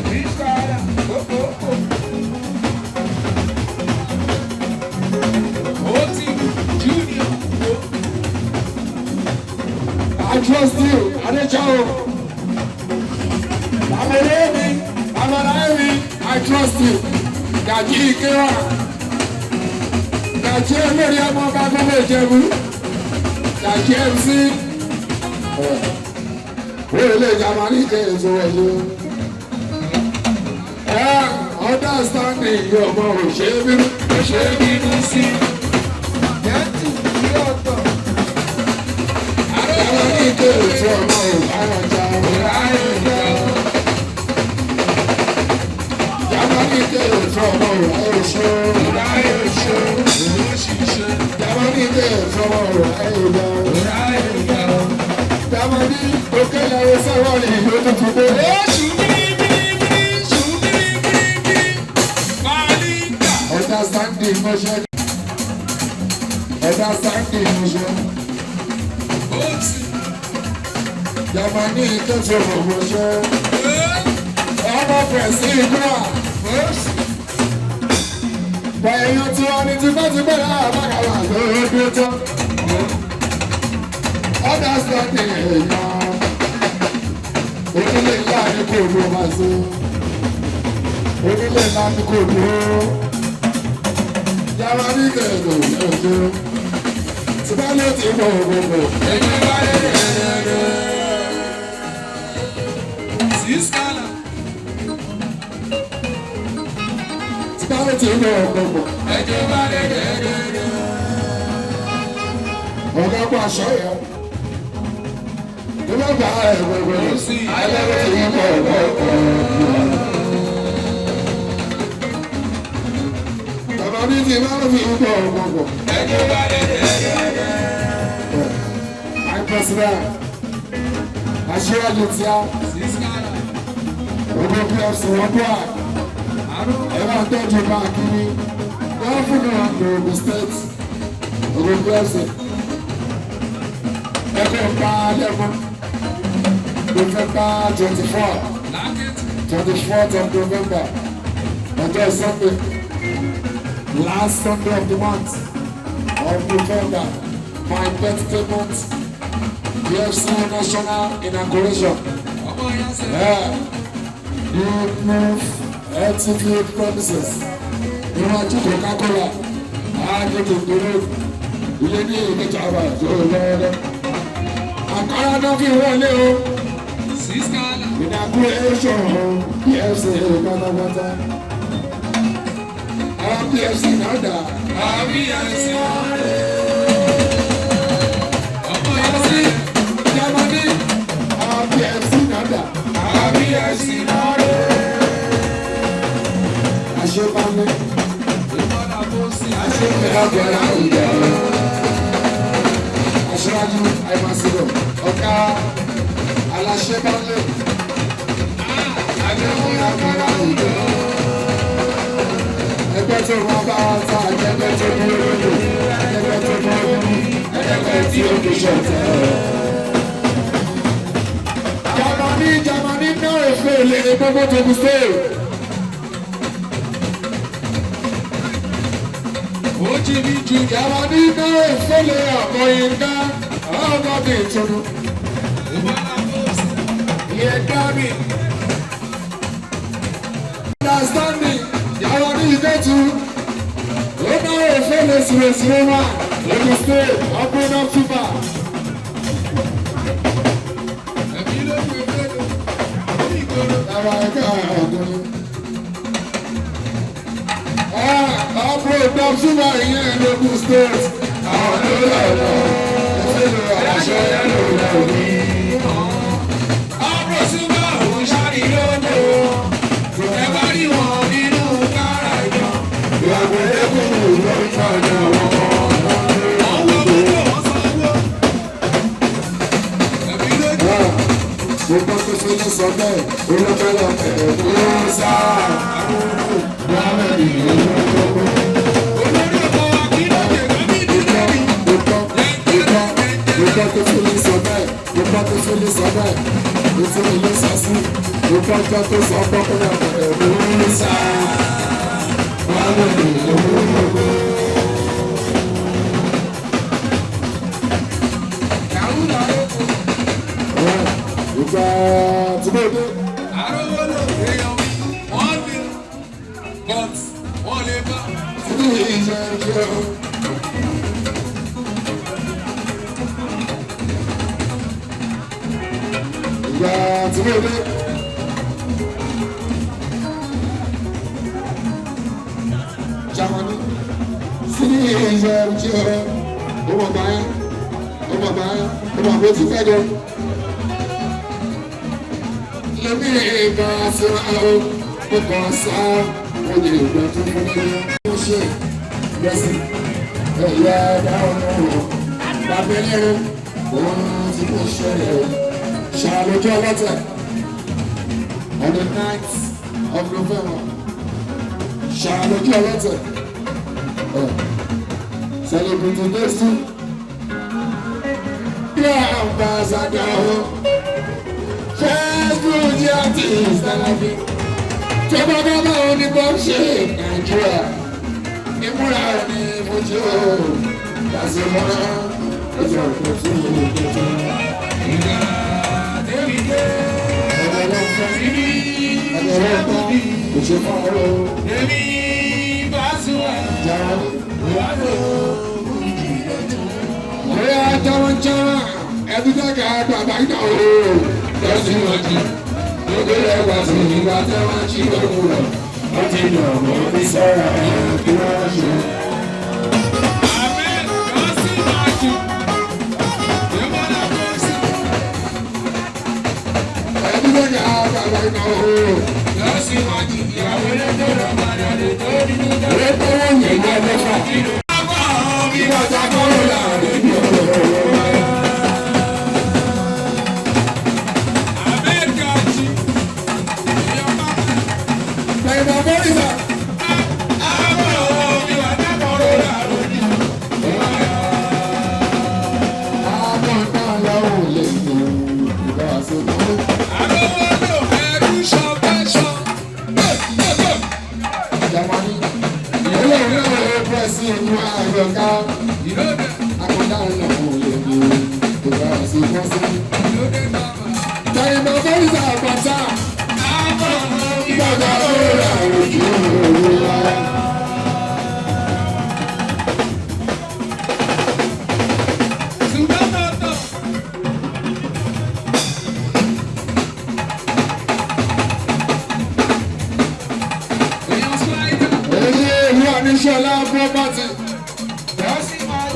Bísọ̀rọ̀. Ó ti junior. I trust you, Adéjọ́. Àmọ̀lẹ́mi, àmọ̀láyẹ̀mí, I trust you. Gàjí ìkéwà. Gàjí olórí ọmọ ọba gbogbo Ìjẹ̀bú. Gàjí MC. Wọ́n lè Jamani jẹ́ èso wọ̀nyí. Understanding yóò mọ òṣèlú. Ṣé bínú sí? Yẹ́tù sí ọ̀tọ̀. Jamani jẹ́ èso ọmọ òbárajà. Ráyè jẹ́ ọ́. Jamani jẹ́ èso ọmọ òbárajà. Ráyè ṣe owó ṣiṣẹ́. Jamani jẹ́ èso ọmọ òbárajà. Ráyè jẹ́ ọ́. Jamani òkèlè sẹ́wọ́ ni ìlú tuntun dé. Oṣù bíríbíríbírí, ṣù bíríbíríbírí, Màlíkà. Understanding motion. Understanding motion. Ó ti Jamani jẹ́ èso ọmọ òbárajà. Ọmọ pẹ̀sì ìgbà. fọ́ọ̀sì. Bọ̀yẹ̀yàn tí wọ́n ní tipẹ́tipẹ́ lára bákàlà lórí bí ó tán. Understanding èèyàn. Onílé ńlá ní kò dúró máa ṣe. Onílé ńlá ní kò dúró. Jamani kẹ̀lò lójú. Tipẹ́ ló ti mọ ògbógbò. Ẹgbẹ́ bá lè rẹ̀. Sísálà. Tipẹ́ ló ti mọ ògbógbò. Ẹgbẹ́ bá lè rẹ̀. Ọ̀gá pa aṣọ yẹn. Ìwé gbà ẹ̀ gbogbo. Ayé ló ti mọ ògbógbò. Jamani ti máa ń fi mọ ògbógbò. Ẹgbẹ́ bá lè rẹ̀. My president, aṣíwájú tí a, Sísálà. gbogbo PFC wọ́n bọ́ à, ẹ máa tọ́jú báàkì ní gọ́ọ̀fúnà Ogun State, gbogbo PFC. Ẹgbẹ́ pa lẹ́fún, November 24th, Lákẹ́tì. 24th of November, ọjọ́ Sunday, last Sunday of the month of November, my birthday month. PFC National Inauguration. Ọmọ ìyá sẹ́yìn. New proof LTV promises. Níwájú Coca-Cola, Agbègbè Ìgboro, ilé ní ìgbésẹ̀ àbá ìṣòro lọ́wọ́dọ́. Àkàrà náà fi wọlé o. Sísálà. Inauguration PFC pátápátá. Àwọn PFC náà dà. Àbí ẹ̀sìn. Ọmọ ìyá sẹ́yìn. Jamani, àwọn PFC náà dà. Àbí ẹ̀sìn náà rẹ̀. Àṣepamẹ́. Ìmọ̀lá bó sí. Agbára ìjà aṣáájú àìmásílò ọ̀gá aláṣẹ́bálẹ̀ àgbẹ̀wò agbára ìjà ẹgbẹ́ tó wọ́n bá wọn ta ẹgbẹ́ tó ní olódò ẹgbẹ́ tó ní olódò ẹgbẹ́ tí ó fi ṣọ̀tẹ̀. Jamani náà èso ìlẹ̀ gbogbo tó kù sí. Ojìbí ju Jamani náà èso ìlẹ̀ ọ̀pọ̀ yín ká ọ̀gọ́dì ìtùnú. ìmọ̀lá bó sí. Ìyẹn dábì. Understanding Jamani ìdẹ́tù. Ó náà èso ìlẹ̀ sìrèsìrè wà lórí stage ọ̀pọ̀ náà túbà. Ẹ̀mí ló fi fẹ́lẹ̀. gbọ́ súnmọ́ ìyẹn lókun state. Àwọn ló lọ́dọ̀ ìṣèlú aláṣẹ ló lọ́dọ̀ ní. Ọ̀pọ̀ súnmọ́ òun ṣáàrì lóde o. Ẹ bá rí wọn nínú kára ìjọ. Ìyàwó ẹ̀kún ló ń tọ́jú wọn. Ọwọ́ gbogbo wọn sanwó. Ẹ̀mí lójú. Mo gbọ́ pé ṣe ló sọ bẹ́ẹ̀, olóògbé lọ bẹ̀rẹ̀ ló ń sá. Láàrín ìlú gbogbo. Olórí ọkọ̀ wa kí ló dé kábí ìdílé mi. Mo gbọ́ pé ṣe ló sọ bẹ́ẹ̀, mo gbọ́ pé ṣe ló sọ bẹ́ẹ̀, mo ti rí ló sọ sí. Mo gbọ́ pé tó sọ pé kó lọ bẹ̀rẹ̀ ló ń sá. Láàrín ìlú gbogbo. Yàrá làrókò. Ìgbà tí mo dé. Àrówó lò èèyàn mi. Wọ́n ní but wọ́n lè bá. Ìgbà tí mo dé. Jamani, sí ìṣẹ́ ìṣẹ́ ọmọ báyá, ọmọ àbó ti fẹ́ jọ. Lẹ́mí ìgbà sí àwọn ọkọ̀ sáà wọ́n lè gbà tó fún mi. Mo ṣe ìgbésí ẹ̀yà dáhùn ọ̀rọ̀ lábẹ́lẹ́rẹ́ òun tí kò ṣẹlẹ̀ ṣàlójú ọlọ́tẹ̀ on the 9th of November ṣàlójú ọlọ́tẹ̀ celebrating days too. Yeah, ambassador. First good artist that I've been. Tọ́gbọ́gbọ́gbọ́ oníbọ̀ ṣe Nàìjíríà. Ìmúra ní Mojú. Kàṣímọ́ra. Ẹjọ́ kò tún lè kẹjọ. Ìgbà Dèmídé. Ẹgbẹ̀rún kò ṣe fún ọ̀rọ̀. Èmi Bàṣúwà. Jàrá ní. Ìwádò. Ọ̀rẹ́ àjọwọ́jọ́wọ́. Ẹbí dẹ́gà bàbá ìdá o. Lọ́síwájú. Gbogbo ẹwà sí ìgbà tẹ́wọ́n jí lóko rẹ̀. Wọ́n ti yàn wọ́n fi sọ́ra ẹ̀ kí wọ́n ṣe. Àmẹ́ lọ́síwájú. Ìmọ̀lá bọ́ọ̀sì. Ẹbí dẹ́gà bàbá ìdá o. Lọ́síwájú. Ìyàwó lẹ́jọ́ lọ́mọdé lè tó nínú dá. Ọ̀rẹ́ tó wọ́n yẹn ní ẹgbẹ́fà. Bí bàtà kọ́rọ̀ láàrin ní ọ̀rọ̀. Àmẹ́ríkàjì. Ìyọ̀pá. Ẹ̀dá bọ́lísà. Bí bàtà kọ́rọ̀ láàrin ní ọ̀rọ̀. Àwọn náà lọ́wọ́ lè ní ìbá àṣepọ̀. Àrówólò ẹ̀rú ṣọ̀fẹ́ṣọ̀. Jamani, ilé ìwé ẹgbẹ́ sí inú àyọ̀ká. Ìlódé. Akọ̀dá lọ́wọ́ lè ní ìbá àṣepọ̀ sí. Ìlódé bàbá. Ẹ̀dá bọ́lísà àpàtà. Ìgbàgbọ́ lórí àròjù òru wa. Èyí èyí àníṣọ́lá property.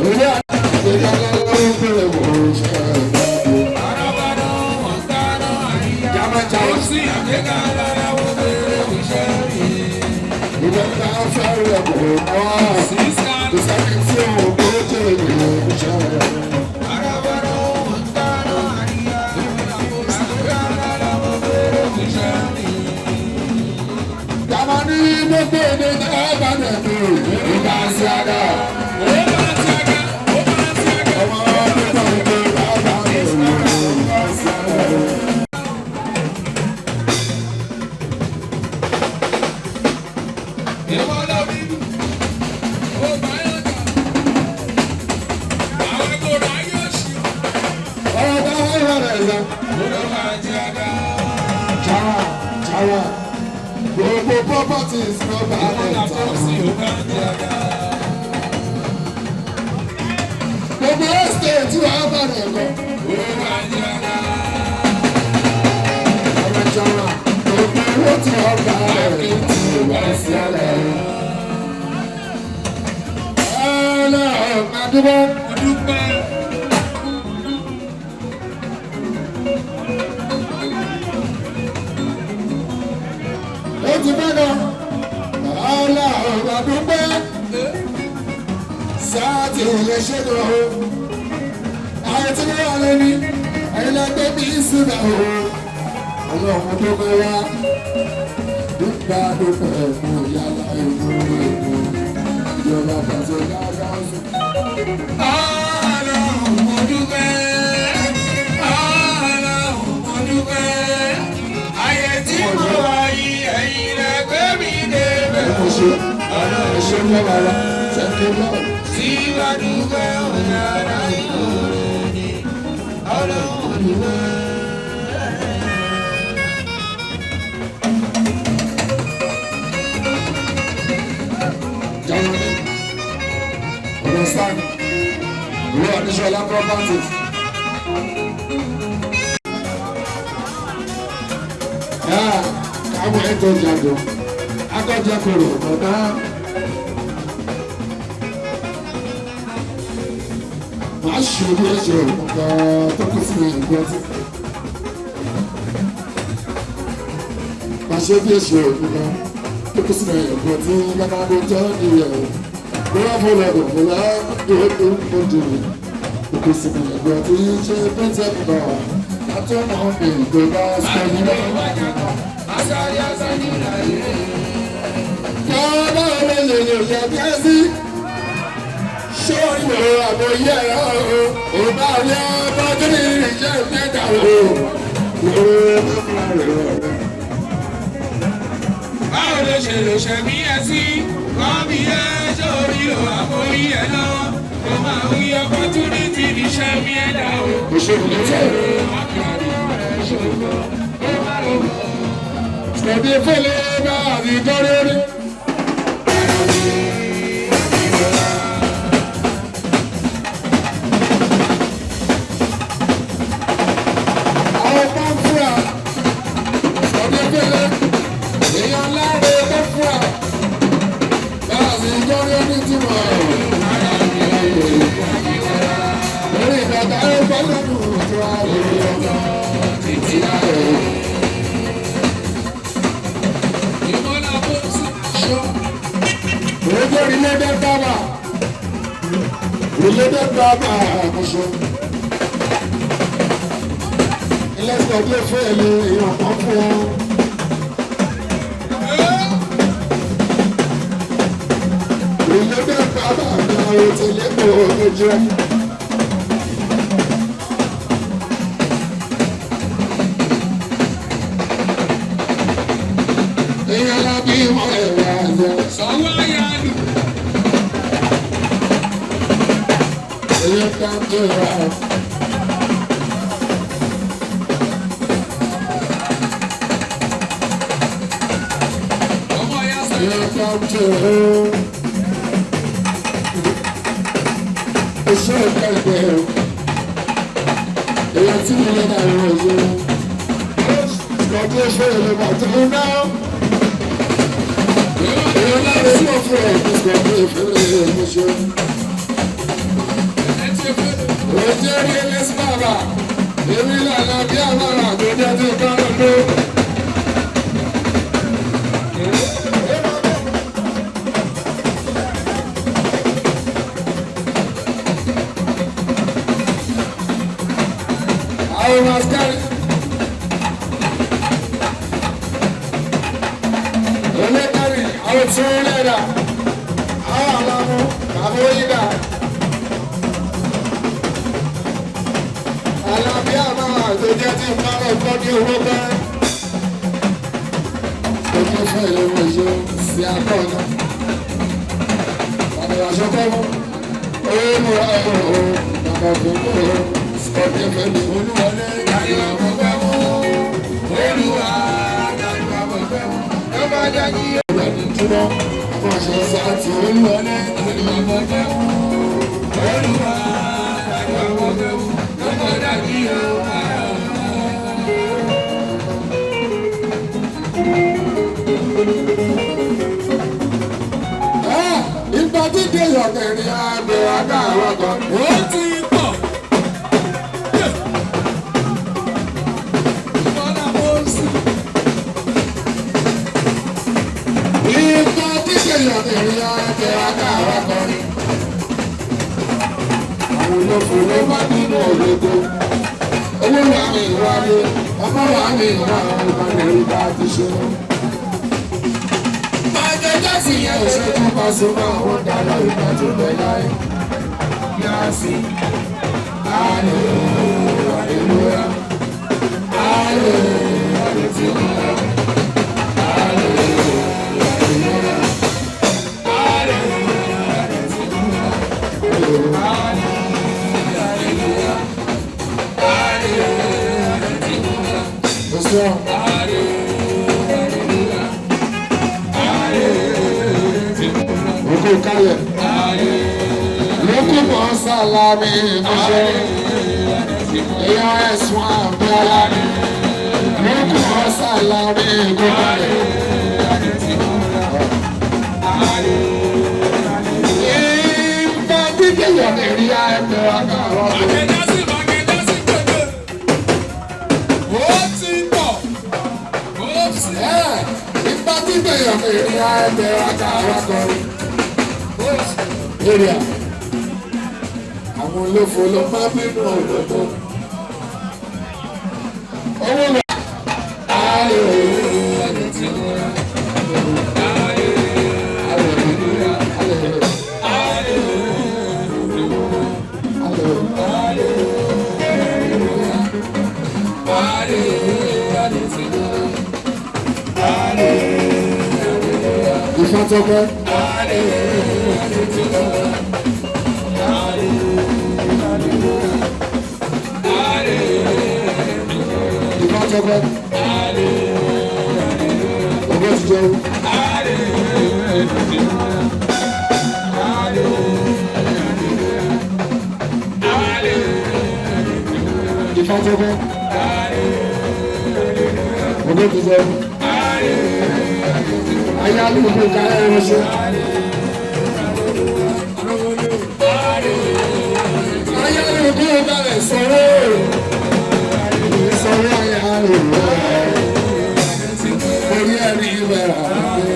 Èyí àníṣọ́lá lọ́wọ́ bẹ̀rẹ̀ wò ó ṣe ẹ̀gbọ́n. Jámájáwó sí ìgbà tá a fẹ́ rẹ̀ wò ó náà. Ìsẹ́ni tí òun kò jẹ́ ìlú ìṣẹ́ rẹ̀. Jamani gbogbo èdè ẹ̀bá nẹ̀mí ìgbà sí àga. Ọmọ ọdún kan gbé ẹ̀bá nẹ̀mí ìgbà sí àga. Ọba ẹ̀rọ rẹ̀ lọ. Jara gbogbo properties ló bá rẹ̀ tà. Gbogbo estate wà bá rẹ̀ lọ. Ọ̀rọ̀ jara gbogbo owó tí wọ́n bá rẹ̀ ti wá sí àlẹ́. dúpẹ́. mo dúpẹ́. Ó ti fẹ́ gan. Ọlá ọ̀gá dúpẹ́. Sáà tí ò lè ṣe gan o. Ayé tí wọ́n wà lóní. Ẹ̀yin lọ gbé mi síbẹ̀ o. Ọlọ́run dúpẹ́ wá. Dúpẹ́ dúpẹ́ mú yàrá ìlú èkó. Ìjọba pàṣẹ dáadáa sí. Ọlọ́run mo dúpẹ́. Ọlọ́run mo dúpẹ́. Ayé tí mo wà yìí ẹ̀yin lẹ gbé mi débẹ̀. Ẹ ṣe ẹ ṣe ń lọ́wọ́ ara ṣẹ́ńkẹ́ lọ́wọ́. Tí wà dúpẹ́ ọ̀yàrá ìlú ni Ọlọ́run mo dúpẹ́. Understand? We are the Shola properties. Káwọn ètò ìjàdùn, akọ́jẹ́ kòrò ọ̀dá. Màá ṣe bí ẹ̀ṣẹ̀ òkùnkà tó kù sí ìgbọ́ tí. Màá ṣe bí ẹ̀ṣẹ̀ òkùnkà tó kù sí ìgbọ́ tí lọ́nà tó jẹ́ ìyẹ̀wò. Bọ́lá fọlọ́ ọ̀dọ̀fọlá yóò tó ń kojú òkú sí ìgbà tí ń ṣe pẹ́ńtẹ́ kọ̀ látọ̀nà ìjọba sẹ́yìn náà. Bọ́lá olóyè lè yẹ bí ẹ sí. Ṣé ìwé àbọ̀ yẹ ẹ̀rọ ò bá rí ọmọ tó ní ìjẹ́ ìpẹ́ta o? Báwo ló ṣe lè ṣe mí ẹ sí? Kọ́ mi ẹ sórí o, àbórí ẹ lọ́wọ́. Mo máa ń yọ opportunity ní ṣe mí ẹ dá o. Òṣèlú ló tẹ̀. Sọ̀dí fẹ́lẹ́ bá àbí kọ́rí rí. Àwọn bá ń fúra. Sọ̀dí fẹ́lẹ́. Èèyàn láre tó fúra. Bá àbí kọ́rí rí tí mo rọ̀. Lórí ìgbàgbọ́ ayé gbọ́dọ̀ nù tó wà lórí ọ̀gá títí ayé. Ìmọ̀lá bó ti ṣọ́. Ojo related baba. Related baba àkóso. Ilé ìtọ́jú fún ẹ̀mí èèyàn kan fún ọ. Related baba ni àwọn òtẹ̀lẹ́ kò ojú ẹ̀. Èèyàn lábí ìmọ̀ ẹ̀rọ àjẹ́. Sọ́wọ́ ayálu. Èèyàn kan tó rà. Ọmọ ya sọ. Èèyàn kan tó rà. Iṣẹ́ ìkẹ́gbẹ́ rẹ̀. Èèyàn tí mo lọ́dà rẹ̀ ọ̀yọ́. Lọ́jọ́ ìṣe ìlú bàtà ń ná. Èèyàn láre mọ̀ fún ẹ̀ kí sọ̀rọ̀ ìfẹ́lẹ́ ìmúṣẹ. Ojú rí ẹlẹ́sìn bàbá. Èmi lànà bí àmàrà tó jẹ́ tí bá ń lò. Àwọn maskari. Olókàrí àwọn tí wọ́n lẹ́dà. Àwọn àmàmú àbó yídà. Àlàbí àmàmà tó jẹ́ tí bá lọ tọ́jú owó bẹ́. Ojú fún ìlú ìṣó sí akọ́ ọ̀nà. Àbẹ̀wò aṣọ kọ́mú. Owó mú ẹ̀rọ òun. Bàbá fún òun. Sọ́dí fẹ́mi olúwọlé. Ayọ̀ mo fẹ́ mú. Olúwa ayọ̀ mo fẹ́ mú. Ló bá dájú yóò. Túbọ̀ àwọn àṣẹ sáà tí olúwọlé. Ayọ̀ mo fẹ́ mú. Olúwa ayọ̀ mo fẹ́ mú. Ló bá dájú yóò. Ìgbà dídé yọ̀ ọ̀tẹ̀rí àgbẹ̀ àdáwọ̀ kan. Ó ti pọ̀. Bọ́lá Mọ́sí. Ìgbà tí kèèyàn ọ̀tẹ̀rí àgbẹ̀ àdáwọ̀ kan. Àwọn olófin ló bá nínú òdodo. Owó wa mi wáyé, ọmọ wa mi wá ọmọ rẹ̀ bá ti ṣe. Májèjá sì yẹ òṣèlú Pasuma àwọn dáná ìgbà tó bẹ̀ láyé. Yásì, hallelujah, hallelujah, Oko kálẹ̀, lókù mọ́ sálámì ìmọ̀ṣẹ́, ìyá ẹ̀sùn àbẹ́lá, lókù mọ́ sálámì ìgbọ́kàlẹ̀. Ìgbà dídé yọ̀dẹ̀ rí ẹgbẹ́ àkàrọ̀. Màgẹ́dásí gbogbo. Ó ti pọ̀. Ó sì. Ìgbà dídé yọ̀dẹ̀ rí ẹgbẹ́ àkàrọ̀. Area. Àwọn olófo ló máa bínú òdòdó. Owó rẹ̀. Ìfọ́tọ́pẹ́. Ìfọ́tọ́pẹ́. Ọgbẹ́ ti jẹun. Ìfọ́tọ́pẹ́. Ọgbẹ́ ti jẹun. Ayé alùpùpù káyọ̀ ẹ̀rọ ṣe. Ayé alùpùpù káyọ̀ sọ̀rọ̀. Sọ̀rọ̀ ayé alùpùpù. Orí ẹ̀rí ìbẹ̀rẹ̀ àdúgbò.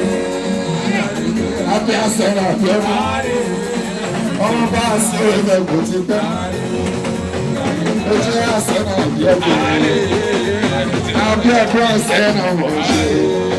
Abẹ́ àṣẹ̀rẹ̀ àbẹ́rẹ́. Ọmọ bá àṣẹ̀rẹ̀ ẹ̀gbọ́n ti pẹ́. Ojú àṣẹ̀rẹ̀ àbẹ́rẹ́. Abẹ́ ẹ̀kọ́ àṣẹ̀rẹ̀ àwọn ọ̀ṣẹ́.